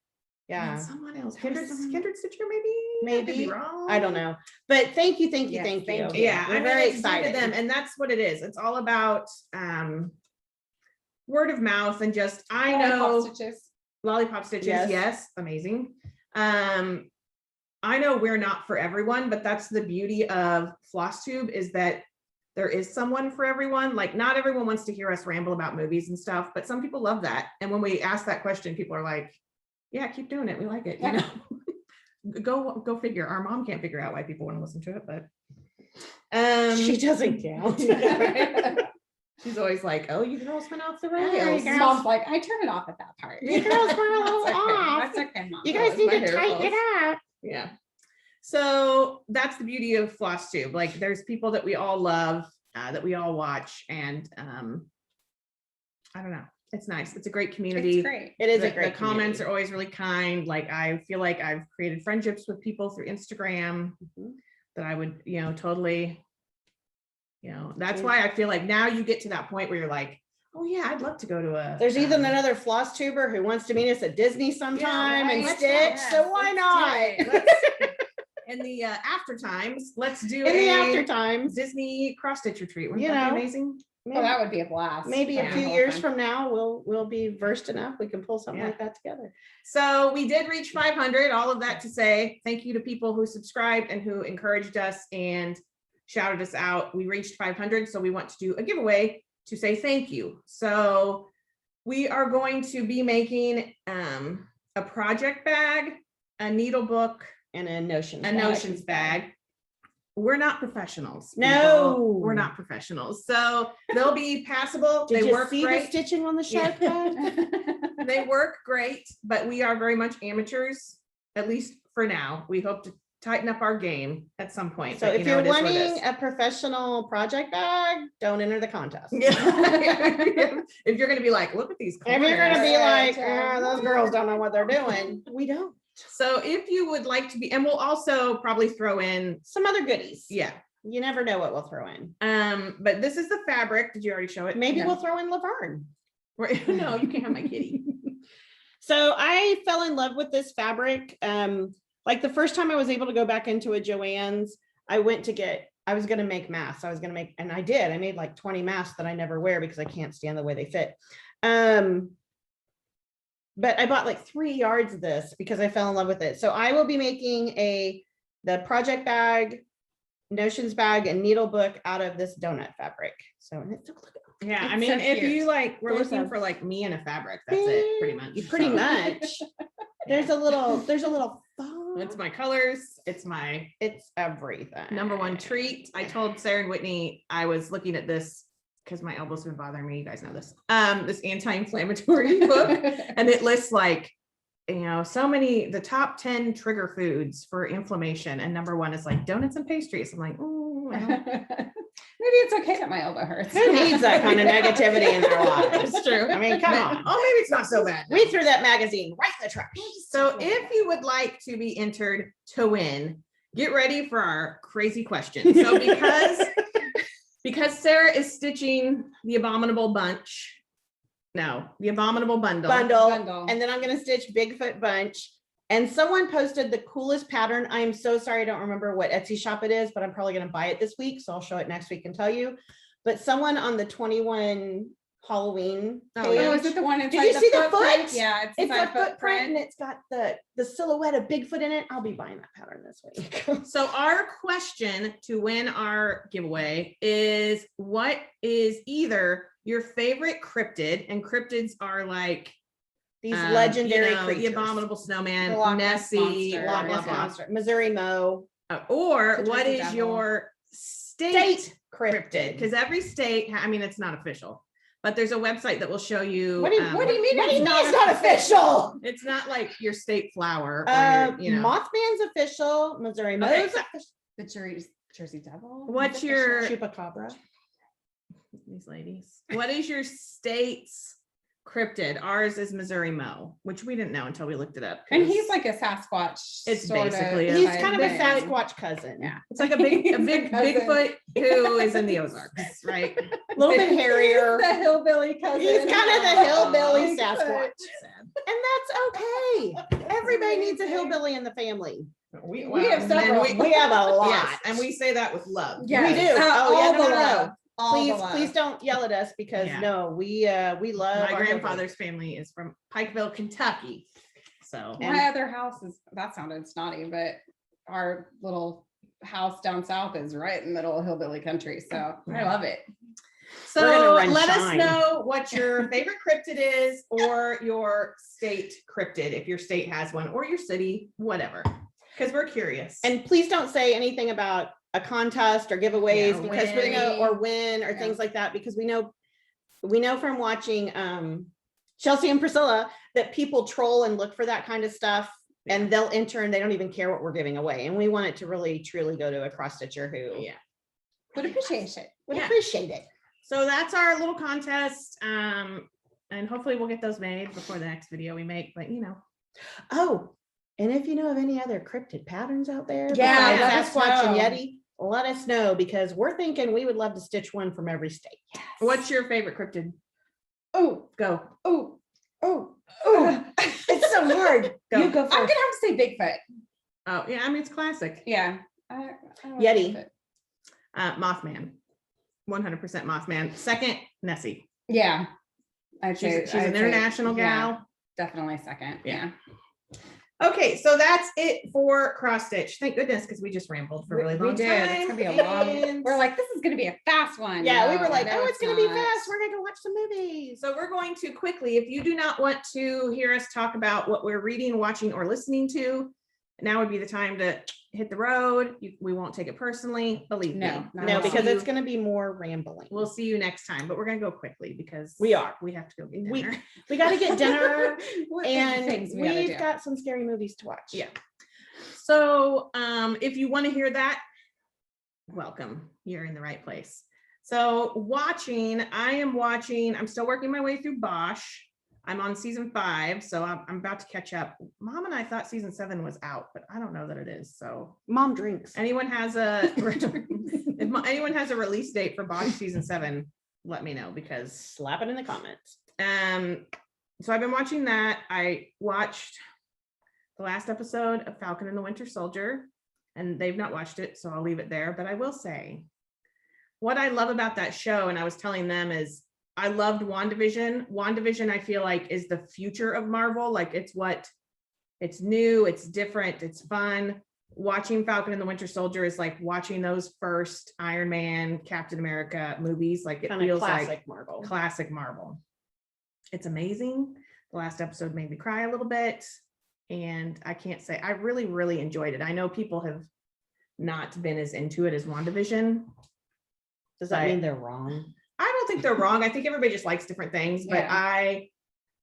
C: Yeah.
A: Someone else.
C: There was
A: Kindred Stitcher, maybe? I could be
C: Maybe.
A: wrong.
C: I don't know. But thank you, thank you,
B: Yes,
C: thank you.
B: thank you.
A: Yeah,
C: We're
A: I mean,
C: very
A: it's due to
C: excited.
A: them, and that's what it is. It's all about word of mouth and just I know
B: Stitches.
A: lollipop stitches.
C: Yes.
A: Yes, amazing. I know we're not for everyone, but that's the beauty of Flosstube is that there is someone for everyone. Like not everyone wants to hear us ramble about movies and stuff, but some people love that. And when we ask that question, people are like, yeah, keep doing it. We like it. You know, go figure. Our mom can't figure out why people want to listen to it, but
C: She doesn't count.
A: she's always like, oh, you girls went off the
C: Oh,
A: rails.
C: you girls.
B: Mom's like, I turn it off at that part.
C: You girls were a little
B: That's okay.
C: off.
B: That's okay, Mom.
C: You guys
A: was my
C: need to
A: hair
C: tighten it
A: falls.
C: up.
A: Yeah. So that's the beauty of Flosstube. Like there's people that we all love, that we all watch. And I don't know. It's nice. It's a great community.
B: It's great.
C: It is
A: The
C: a great
A: comments
C: community.
A: are always really kind. Like I feel like I've created friendships with people through Instagram that I would, totally, that's
C: Yeah.
A: why I feel like now you get to that point where you're like, oh yeah, I'd love to go to a.
C: There's even another floss tuber who wants to meet us at Disney sometime and
A: right.
C: Stitch.
B: Yes,
C: So why
B: let's do
C: not?
B: it.
A: In the after times, let's do
C: In the
A: a
C: after times,
A: Disney cross stitch retreat. Wouldn't
C: You
A: that be
C: know.
A: amazing?
B: Oh, that would be a blast.
C: maybe a
A: Yeah.
C: few years from now, we'll be versed enough. We can pull something
A: Yeah.
C: like that together.
A: So we did reach 500. All of that to say thank you to people who subscribed and who encouraged us and shouted us out. We reached 500, so we want to do a giveaway to say thank you. So we are going to be making a project bag, a needle book,
C: And a notion.
A: a notions bag. We're not professionals.
C: No.
A: people. We're not professionals. So they'll be passable.
C: Did
A: They
C: you
A: work
C: see the
A: great.
C: stitching on the shark bag?
A: They work great, but we are very much amateurs, at least for now. We hope to tighten up our game at some point.
C: So
A: but,
C: if you're
A: it is what it
C: wanting
A: is.
C: a professional project bag, don't enter the contest.
A: Yeah. If you're going to be like, look at these.
C: If you're gonna be
A: corners.
C: like, those girls don't know what they're doing, we don't.
A: So if you would like to be, and we'll also probably throw in,
C: Some other goodies.
A: yeah.
C: You never know what we'll throw in.
A: But this is the fabric. Did you already show it?
C: Maybe
A: No.
C: we'll throw in Laverne.
A: No, you can't have my kitty.
C: So I fell in love with this fabric. Like the first time I was able to go back into a Joann's, I was going to make masks. And I did. I made like 20 masks that I never wear because I can't stand the way they fit. But I bought like 3 yards of this because I fell in love with it. So I will be making the project bag, notions bag, and needle book out of this donut fabric. So look,
A: Yeah, I
B: It's
A: mean,
B: so
A: if
B: cute.
A: you like, we're
C: There's
A: looking
C: a-
A: for like me and a fabric. That's it, pretty much.
C: pretty
A: So,
C: much. There's a little phone.
A: It's my colors. It's my
C: It's everything.
A: number one treat. I told Sarah and Whitney I was looking at this because my elbow's been bothering me. You guys know this. This anti-inflammatory book, and it lists like, the top 10 trigger foods for inflammation, and number 1 is like donuts and pastries. I'm like, ooh, I don't-
B: Maybe it's okay that my elbow hurts.
C: Who needs that kind of negativity in their lives?
A: it's true.
C: I mean, come on.
A: Oh, maybe it's not so bad.
C: We threw that magazine right in the trash.
A: So if you would like to be entered to win, get ready for our crazy question. So because Sarah is stitching the abominable bundle.
C: bundle, and then I'm going to stitch Bigfoot bunch. And someone posted the coolest pattern. I am so sorry, I don't remember what Etsy shop it is, but I'm probably going to buy it this week, so I'll show it next week and tell you. But someone on the 21 Halloween
A: Oh,
C: page,
A: yeah.
B: Oh, is it the one inside
C: Did you see the
B: footprint?
C: foot?
B: Yeah, it's
C: it's
B: inside
C: a footprint and it's got the silhouette of Bigfoot in it. I'll be buying that pattern this week.
A: So our question to win our giveaway is, what is either your favorite cryptid, and cryptids are like
C: These legendary creatures.
A: the abominable snowman,
B: The Loch Ness
A: Nessie,
B: Monster.
A: blah,
C: Loch
A: blah,
C: Ness
A: blah.
C: Monster, Missouri Mo,
A: Or
B: The
A: what
B: Turkey
A: is
B: Devil.
A: your state
C: cryptid.
A: because every state, I mean, it's not official, but there's a website that will show you.
C: What do you mean?
B: What do you mean
C: It's not official?
A: It's not like your state flower. Or
C: Mothman's official. Missouri Mo's
A: Okay, so-
C: official.
B: The Jersey Devil.
A: What's
B: Is it
A: your-
C: Chupacabra.
A: these ladies. What is your state's cryptid? Ours is Missouri Mo, which we didn't know until we looked it up.
B: And
A: 'cause
B: he's like a Sasquatch.
A: It's
B: sorta
A: basically a-
C: He's
B: type
C: kind of a
B: thing.
C: Sasquatch cousin.
B: Yeah.
A: it's like a big
B: He's a cousin.
A: Bigfoot who is in the Ozarks, right?
C: A little bit hairier.
B: He's the hillbilly cousin.
C: He's kind of the hillbilly
B: Bigfoot.
C: Sasquatch.
A: Sad.
C: And that's okay. Everybody needs a hillbilly in the family.
B: We have
A: and
B: several.
C: We have a lot.
A: Yes, and we say that with love.
B: Yes.
C: We do.
B: All
C: yeah,
B: the love. All the
C: Please,
B: love.
C: please don't yell at us because
A: Yeah.
C: no, we love
A: My
C: our
A: grandfather's family is from Pikeville, Kentucky. So
B: My other house is, that sounded snotty, but our little house down south is right in the middle of hillbilly country. So I love it.
C: We're gonna
A: So
C: run
A: let
C: shine.
A: us know what your favorite cryptid is or your state cryptid, if your state has one, or your city, whatever, because we're curious.
C: And please don't say anything about a contest or giveaways
A: Yeah,
C: because we know, or win or
B: Yeah.
C: things like that, because we know from watching Chelsea and Priscilla that people troll and look for that kind of stuff. And they'll enter and they don't even care what we're giving away. And we want it to really truly go to a cross stitcher who
B: Would appreciate it.
C: would
A: Yeah.
C: appreciate it.
A: So that's our little contest. And hopefully we'll get those made before the next video we make, but you know.
C: Oh, and if you know of any other cryptid patterns out there,
B: Yeah,
C: besides
B: let us
C: Sasquatch and
B: know.
C: Yeti, let us know because we're thinking we would love to stitch one from every state.
A: What's your favorite cryptid?
B: Oh,
A: Go.
B: oh, oh,
C: Oh, it's so hard.
A: Go.
C: You go
B: I'm gonna have
C: first.
B: to say Bigfoot.
A: Oh, yeah, I mean, it's classic.
B: Yeah. I like
C: Yeti.
B: Bigfoot.
A: Mothman. 100% Mothman. Second, Nessie.
B: Yeah. I'd
A: She's
B: say-
A: an
B: I'd say-
A: international
B: yeah,
A: gal.
B: definitely second.
A: Yeah.
B: Yeah.
A: Okay, so that's it for cross stitch. Thank goodness, because we just rambled for a really long
B: We did.
A: time.
B: It's gonna be a long.
A: And
B: We're like, this is gonna be a fast one.
C: Yeah, we
B: No,
C: were like,
B: no,
C: oh, it's gonna be
B: not.
C: fast. We're gonna go watch some movies.
A: so we're going to quickly, if you do not want to hear us talk about what we're reading, watching, or listening to, now would be the time to hit the road. We won't take it personally, believe
B: No,
A: me.
B: not
C: No,
B: at
C: because
B: all.
C: it's gonna be more rambling.
A: We'll see you next time, but we're gonna go quickly because
C: We are.
A: We have to go get
C: We-
A: dinner.
C: We gotta get dinner
B: What
C: and
B: things we gotta
C: we've
B: do.
C: got some scary movies to watch.
A: Yeah. So if you want to hear that, welcome. You're in the right place. So I'm still working my way through Bosch. I'm on season 5, so I'm about to catch up. Mom and I thought season 7 was out, but I don't know that it is. So
C: Mom drinks.
A: anyone has a anyone has a release date for Bosch season 7, let me know because
C: Slap it in the comments.
A: so I've been watching that. I watched the last episode of Falcon and the Winter Soldier, and they've not watched it, so I'll leave it there. But I will say, what I love about that show, and I was telling them, is I loved WandaVision. WandaVision, I feel like, is the future of Marvel. Like it's new, it's different, it's fun. Watching Falcon and the Winter Soldier is like watching those first Iron Man, Captain America movies. Like it
C: Kind of
A: feels
C: classic
A: like
C: Marvel.
A: classic Marvel. It's amazing. The last episode made me cry a little bit. And I can't say, I really, really enjoyed it. I know people have not been as into it as WandaVision.
C: Does that
A: but
C: mean they're wrong?
A: I don't think they're wrong. I think everybody just likes different things, but
B: Yeah.
A: I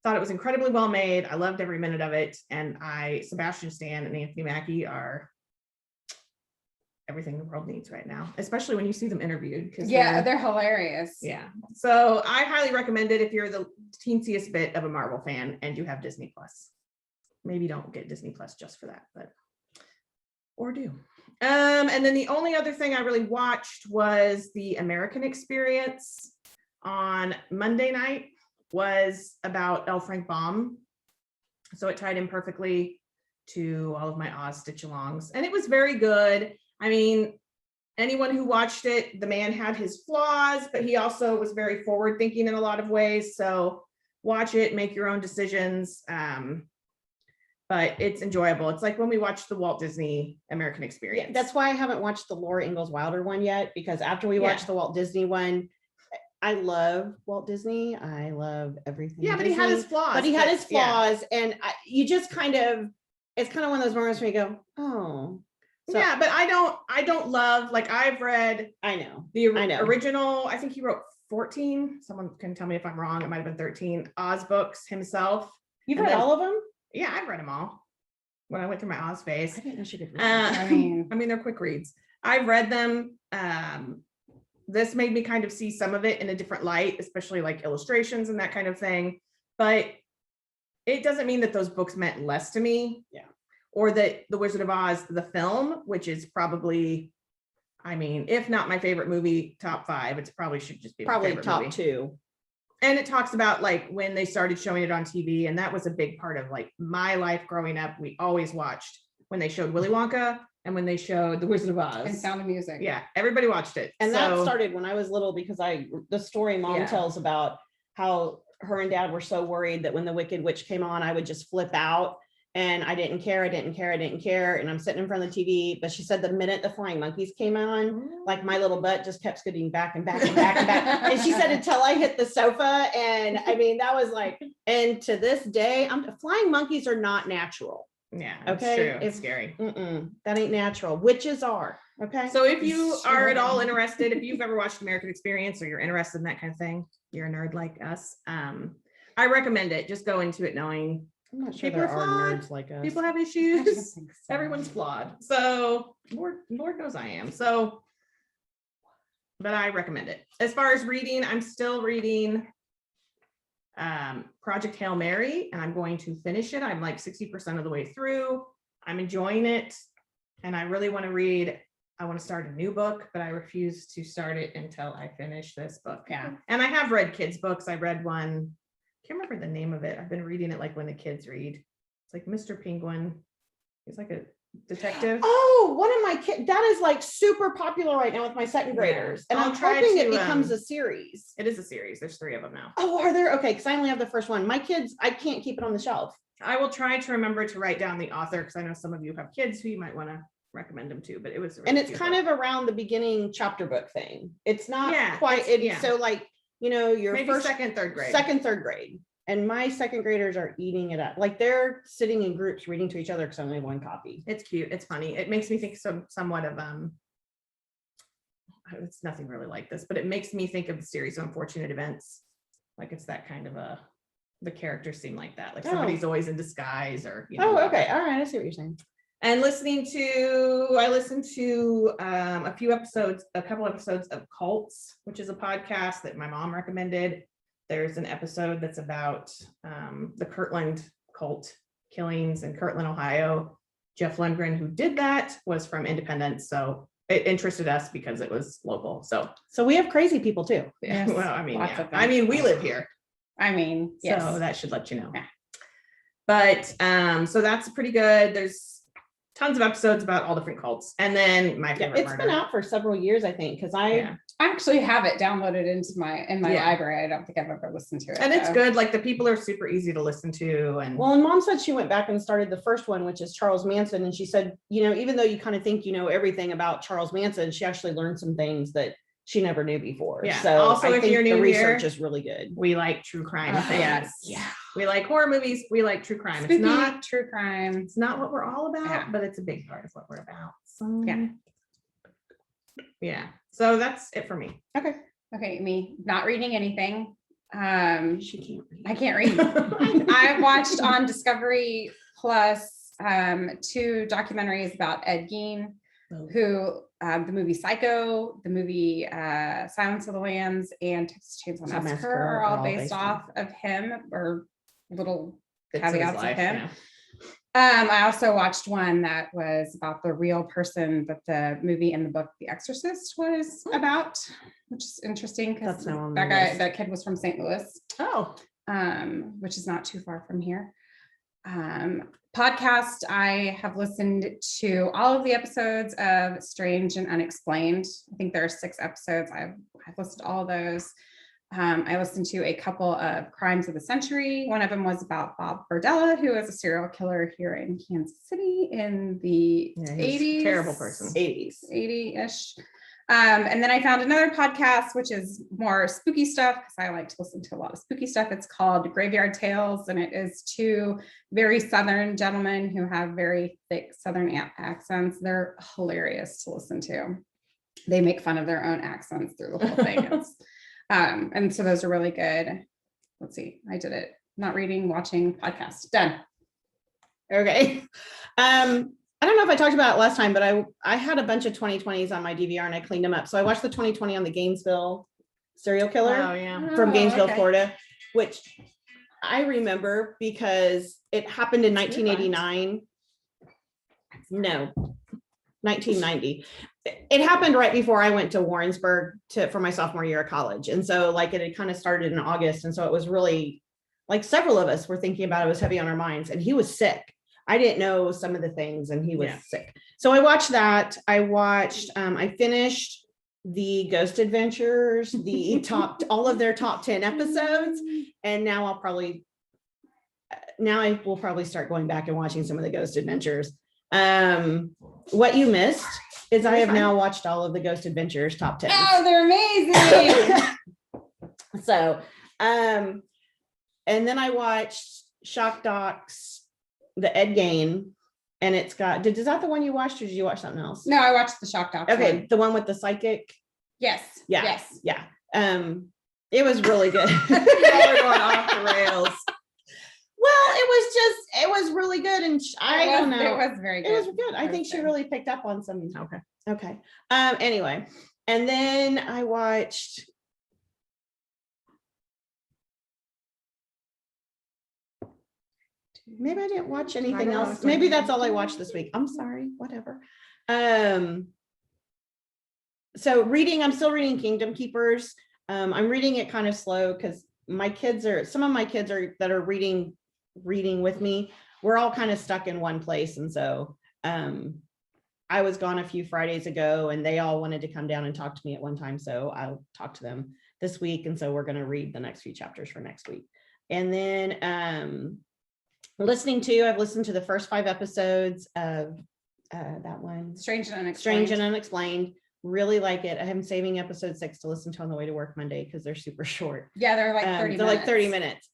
A: thought it was incredibly well made. I loved every minute of it. And Sebastian Stan and Anthony Mackie are everything the world needs right now, especially when you see them interviewed.
B: Yeah, they're hilarious.
A: yeah. So I highly recommend it if you're the teensiest bit of a Marvel fan and you have Disney Plus. Maybe don't get Disney Plus just for that, but or do. And then the only other thing I really watched was the American Experience on Monday night, was about L. Frank Baum. So it tied in perfectly to all of my Oz stitch alongs, and it was very good. I mean, anyone who watched it, the man had his flaws, but he also was very forward thinking in a lot of ways. So watch it, make your own decisions. But it's enjoyable. It's like when we watched the Walt Disney American Experience.
C: Yeah, that's why I haven't watched the Laura Ingalls Wilder one yet, because after we watched the Walt Disney one, I love Walt Disney. I love everything.
A: Yeah, but he had
C: Disney,
A: his flaws.
C: But he had his
A: yeah.
C: flaws, and you just kind of, it's kind of one of those moments where you go, oh. So,
A: yeah, but I don't love, like I've read
C: I know.
A: the
C: I know.
A: original, I think he wrote 14. Someone can tell me if I'm wrong. It might have been 13 Oz books himself.
C: You've
A: And
C: read
A: then-
C: all of them?
A: Yeah, I've read them all when I went through my Oz phase.
C: I didn't know she could read.
B: I mean,
A: I mean, they're quick reads. I've read them. This made me kind of see some of it in a different light, especially like illustrations and that kind of thing. But it doesn't mean that those books meant less to me.
C: Yeah.
A: Or that The Wizard of Oz, the film, which is probably, I mean, if not my favorite movie, top 5, it's probably should just be my
C: Probably
A: favorite
C: top
A: movie.
C: 2.
A: And it talks about like when they started showing it on TV, and that was a big part of like my life growing up. We always watched when they showed Willy Wonka and when they showed The Wizard of Oz.
B: And Sound of Music.
A: Yeah, everybody watched it.
C: And that
A: So-
C: started when I was little because the story mom
A: Yeah.
C: tells about how her and dad were so worried that when the Wicked Witch came on, I would just flip out. And I didn't care. And I'm sitting in front of the TV. But she said the minute the Flying Monkeys came on, like my little butt just kept scooting back and back and back and back. And she said until I hit the sofa. And I mean, that was like, and to this day, Flying Monkeys are not natural.
A: Yeah, it's
C: Okay,
A: true. It's
C: it's-
A: scary.
C: That ain't natural. Witches are. Okay.
A: So if you are at all interested, if you've ever watched American Experience or you're interested in that kind of thing, you're a nerd like us. I recommend it. Just go into it knowing
C: I'm not sure
A: people
C: there
A: are
C: are
A: flawed.
C: nerds like us.
A: people have
B: I don't
A: issues.
B: think so.
A: Everyone's flawed. So Lord knows I am. So, but I recommend it. As far as reading, I'm still reading Project Hail Mary, and I'm going to finish it. I'm like 60% of the way through. I'm enjoying it. And I really want to read. I want to start a new book, but I refuse to start it until I finish this book.
B: Yeah.
A: And I have read kids' books. I read one, can't remember the name of it. I've been reading it like when the kids read. It's like Mr. Penguin. He's like a detective.
C: Oh, one of my kids, that is like super popular right now with my second
A: Yeah.
C: graders. And
A: I'll
C: I'm
A: try
C: hoping it
A: to,
C: becomes a series.
A: It is a series. There's 3 of them now.
C: Oh, are there? Okay, because I only have the first one. My kids, I can't keep it on the shelf.
A: I will try to remember to write down the author because I know some of you have kids who you might want to recommend them to, but it was a really
C: And it's
A: cute
C: kind
A: book.
C: of around the beginning chapter book thing. It's not
A: Yeah,
C: quite,
A: it's-
C: it's
A: yeah.
C: so like, your
A: maybe
C: first,
A: second, third grade.
C: second, third grade. And my second graders are eating it up. Like they're sitting in groups reading to each other because I only have one copy.
A: It's cute. It's funny. It makes me think somewhat of it's nothing really like this, but it makes me think of the series of Unfortunate Events. Like it's that kind of the characters seem like that. Like somebody's always in disguise or
C: Oh,
A: whatever.
C: okay. All right. I see what you're saying.
A: And I listened to a couple episodes of Cults, which is a podcast that my mom recommended. There's an episode that's about the Kirtland cult killings in Kirtland, Ohio. Jeff Lundgren, who did that, was from Independence, so it interested us because it was local. So
C: we have crazy people too.
A: yeah,
B: Yes,
A: well, I mean,
B: lots
A: yeah.
B: of them.
A: I mean, we live here,
B: I mean, yes.
A: so that should let you know.
B: Yeah.
A: But so that's pretty good. There's tons of episodes about all different cults, and then my
C: Yeah,
A: favorite
C: it's
A: murder.
C: been out for several years, I think, because
A: Yeah.
B: I actually have it downloaded into my
A: Yeah.
B: library. I don't think I've ever listened to it.
A: And it's
B: though.
A: good. Like the people are super easy to listen to, and
C: Well, and mom said she went back and started the first one, which is Charles Manson. And she said, even though you kind of think you know everything about Charles Manson, she actually learned some things that she never knew before.
A: Yeah.
C: So
A: Also,
C: I
A: if
C: think
A: you're
C: the
A: new
C: research
A: here-
C: is really good.
A: we like true crime things.
B: Yes.
C: Yeah.
A: We like horror movies. We like true crime.
B: Spooky,
A: It's not.
B: true crime.
A: It's not what we're all about,
B: Yeah.
A: but it's a big part of what we're about. So,
B: Yeah.
A: yeah. So that's it for me.
C: Okay.
B: Okay, me not reading anything.
C: She can't read.
B: I can't read. I've watched on Discovery Plus 2 documentaries about Ed Gein, who the movie Psycho, the movie Silence of the Lambs, and Texas Chainsaw
C: So
B: Massacre
C: Massacre
B: are all based
C: on.
B: off of him, or little
A: Bits of his
B: caveats of
A: life,
B: him.
A: yeah.
B: I also watched one that was about the real person that the movie and the book The Exorcist was about, which is interesting because
C: That's now on
B: that
C: the
B: guy,
C: list.
B: that kid was from St. Louis,
A: Oh,
B: which is not too far from here. Podcast, I have listened to all of the episodes of Strange and Unexplained. I think there are 6 episodes. I've listened to all those. I listened to a couple of Crimes of the Century. One of them was about Bob Berdella, who was a serial killer here in Kansas City in the
A: yeah, he's
B: 80s.
A: a terrible person.
B: 80-ish. And then I found another podcast, which is more spooky stuff, because I like to listen to a lot of spooky stuff. It's called Graveyard Tales, and it is 2 very Southern gentlemen who have very thick Southern accents. They're hilarious to listen to. They make fun of their own accents through the whole thing. It's, and so those are really good. Let's see, I did it. Not reading, watching, podcast. Done.
C: Okay. I don't know if I talked about it last time, but I had a bunch of 2020s on my DVR and I cleaned them up. So I watched the 2020 on the Gainesville serial killer
A: Oh, yeah.
C: from
B: Oh,
C: Gainesville,
B: okay.
C: Florida, which I remember because it happened in 1989. No, 1990. It happened right before I went to Warrensburg for my sophomore year of college. And so like it had kind of started in August. And so it was really like several of us were thinking about it. It was heavy on our minds, and he was sick. I didn't know some of the things, and he was sick. So I watched that. I finished the Ghost Adventures, all of their top 10 episodes. And now I will probably start going back and watching some of the Ghost Adventures. What you missed is I have now watched all of the Ghost Adventures top 10.
B: Oh, they're amazing.
C: So, and then I watched Shock Docs, the Ed Gein, and it's got, is that the one you watched, or did you watch something else?
B: No, I watched the Shock Docs.
C: Okay,
B: one.
C: the one with the psychic.
B: Yes.
C: Yeah.
B: Yes.
C: Yeah. It was really good.
A: Y'all are going off the rails.
C: Well, it was really good, and I don't know.
B: It was very good.
C: It was good. I think she really picked up on some. Okay. Anyway, and then I watched. Maybe I didn't watch anything else. Maybe that's all I watched this week. I'm sorry. Whatever. So reading, I'm still reading Kingdom Keepers. I'm reading it kind of slow because some of my kids that are reading with me, we're all kind of stuck in one place. And so I was gone a few Fridays ago, and they all wanted to come down and talk to me at one time. So I'll talk to them this week. And so we're going to read the next few chapters for next week. And then I've listened to the first 5 episodes of that one.
B: Strange and Unexplained.
C: Really like it. I'm saving episode 6 to listen to on the way to work Monday because they're super short.
B: Yeah, they're like 30 minutes.
C: They're like 30 minutes.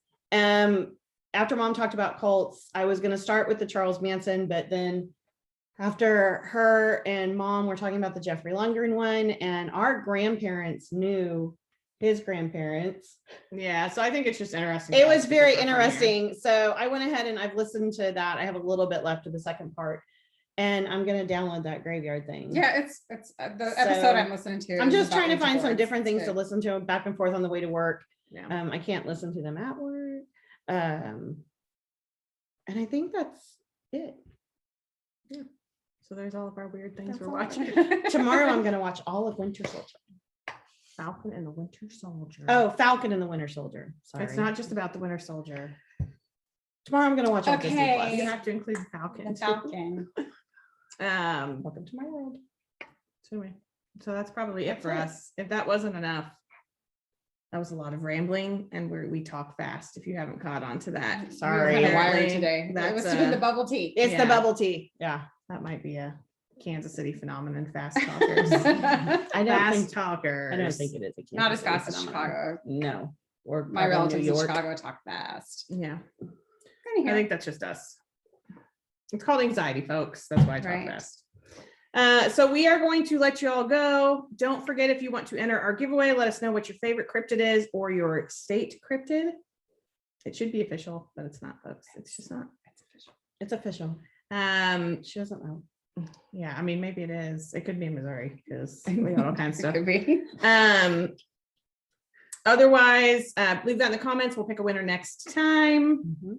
C: After Mom talked about cults, I was going to start with the Charles Manson, but then after her and Mom were talking about the Jeffrey Lundgren one, and our grandparents knew his grandparents.
A: Yeah, so I think it's just interesting.
C: It was very interesting. So I went ahead and I've listened to that. I have a little bit left of the second part. And I'm going to download that graveyard thing.
B: Yeah, it's the episode I'm listening to.
C: I'm just trying to find some different things to listen to back and forth on the way to work.
A: Yeah.
C: I can't listen to them at work. And I think that's it.
A: Yeah. So there's all of our weird things we're watching.
C: Tomorrow I'm going to watch all of Winter Soldier.
A: Falcon and the Winter Soldier.
C: Oh, Falcon and the Winter Soldier. Sorry.
A: It's not just about the Winter Soldier.
C: Tomorrow I'm going to watch all Disney Plus.
A: You have to include the Falcon.
B: The Falcon.
C: Welcome to my world.
A: So that's probably it for us. If that wasn't enough, that was a lot of rambling, and we talk fast. If you haven't caught on to that,
C: sorry.
B: We were kind of wired today.
A: That's
B: it was doing the bubble tea.
C: It's the bubble tea. Yeah,
A: that might be a Kansas City phenomenon. Fast talkers.
C: I don't think it is.
B: Not as fast as Chicago.
C: No, or
B: my relatives in Chicago talk fast.
A: Yeah, I think that's just us. It's called anxiety, folks. That's why I talk fast. So we are going to let you all go. Don't forget, if you want to enter our giveaway, let us know what your favorite cryptid is or your state cryptid. It should be official, but it's not, folks. It's just not.
C: It's official. She doesn't know.
A: Yeah, I mean, maybe it is. It could be in Missouri because we got all kinds of stuff.
B: Could be.
A: Otherwise, leave that in the comments. We'll pick a winner next time.
C: Mm-hmm.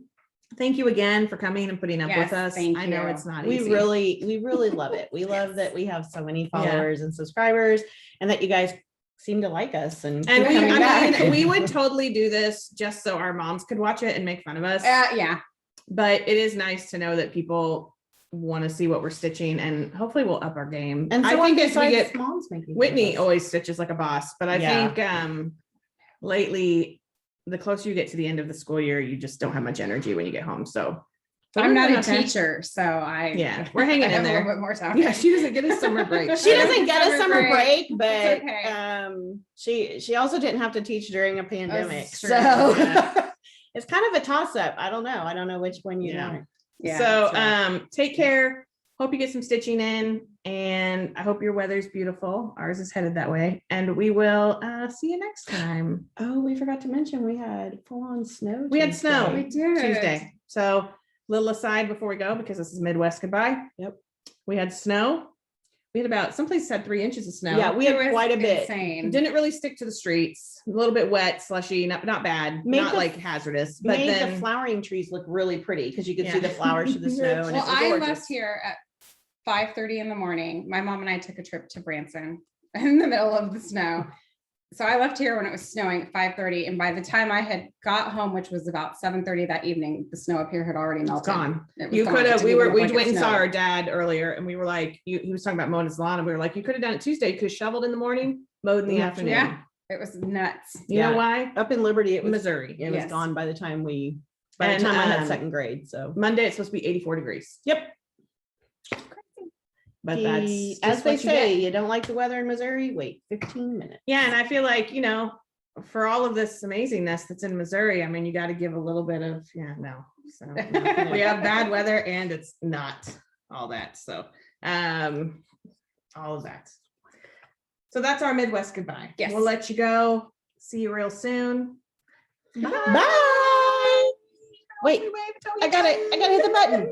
A: Thank you again for coming and putting up with us. I know it's not easy.
C: We really love it. We love that we have so many followers and subscribers, and that you guys seem to like us. And
A: we would totally do this just so our moms could watch it and make fun of us.
B: Yeah.
A: But it is nice to know that people want to see what we're stitching, and hopefully we'll up our game.
C: And so
A: I think as we get
C: moms making
A: Whitney always stitches like a boss, but I think lately, the closer you get to the end of the school year, you just don't have much energy when you get home. So
B: I'm not a teacher, so
A: we're hanging in there.
B: A little bit more time.
A: Yeah, she doesn't get a summer break.
C: She doesn't get a summer break, but
B: okay.
C: She also didn't have to teach during a pandemic. So it's kind of a toss up. I don't know which one you want.
A: Yeah. So take care. Hope you get some stitching in, and I hope your weather's beautiful. Ours is headed that way, and we will see you next time.
C: Oh, we forgot to mention we had full-on snow.
A: We had snow.
B: We did.
A: Tuesday. So little aside before we go, because this is Midwest goodbye.
C: Yep.
A: We had snow. We had about, some places had 3 inches of snow.
C: Yeah, we had quite a bit.
B: Insane.
A: Didn't really stick to the streets. A little bit wet, slushy, not bad, not like hazardous. But
C: made
A: then
C: the flowering trees look really pretty because you could see the flowers through the snow. And
B: well, I left here at 5:30 in the morning. My mom and I took a trip to Branson in the middle of the snow. So I left here when it was snowing at 5:30. And by the time I had got home, which was about 7:30 that evening, the snow up here had already
A: It's
B: melted.
A: gone.
B: It was
A: You
B: gone.
A: could
B: It
A: have,
B: didn't
A: we
B: even look
A: went
B: like it
A: and saw
B: snowed.
A: our dad earlier and we were like, he was talking about mowing his lawn and we were like, you could have done it Tuesday. You could have shoveled in the morning, mowed in the afternoon.
B: Yeah. It was nuts.
A: You know
C: Yeah.
A: why?
C: Up in Liberty, it was
A: Missouri.
C: it was
B: Yes.
C: gone by the time I
A: And,
C: had
A: um,
C: second grade. So
A: Monday, it's supposed to be 84 degrees.
C: yep.
A: But that's
C: As
A: just
C: they
A: what you
C: say,
A: get.
C: you don't like the weather in Missouri, wait 15 minutes.
A: Yeah, and I feel like, for all of this amazingness that's in Missouri, I mean, you got to give a little bit of, no. So no. We have bad weather and it's not all that. So all of that. So that's our Midwest goodbye.
B: Yes.
A: We'll let you go. See you real soon. Bye.
C: Bye. Wait,
A: Wave, Tony.
C: I gotta hit the button.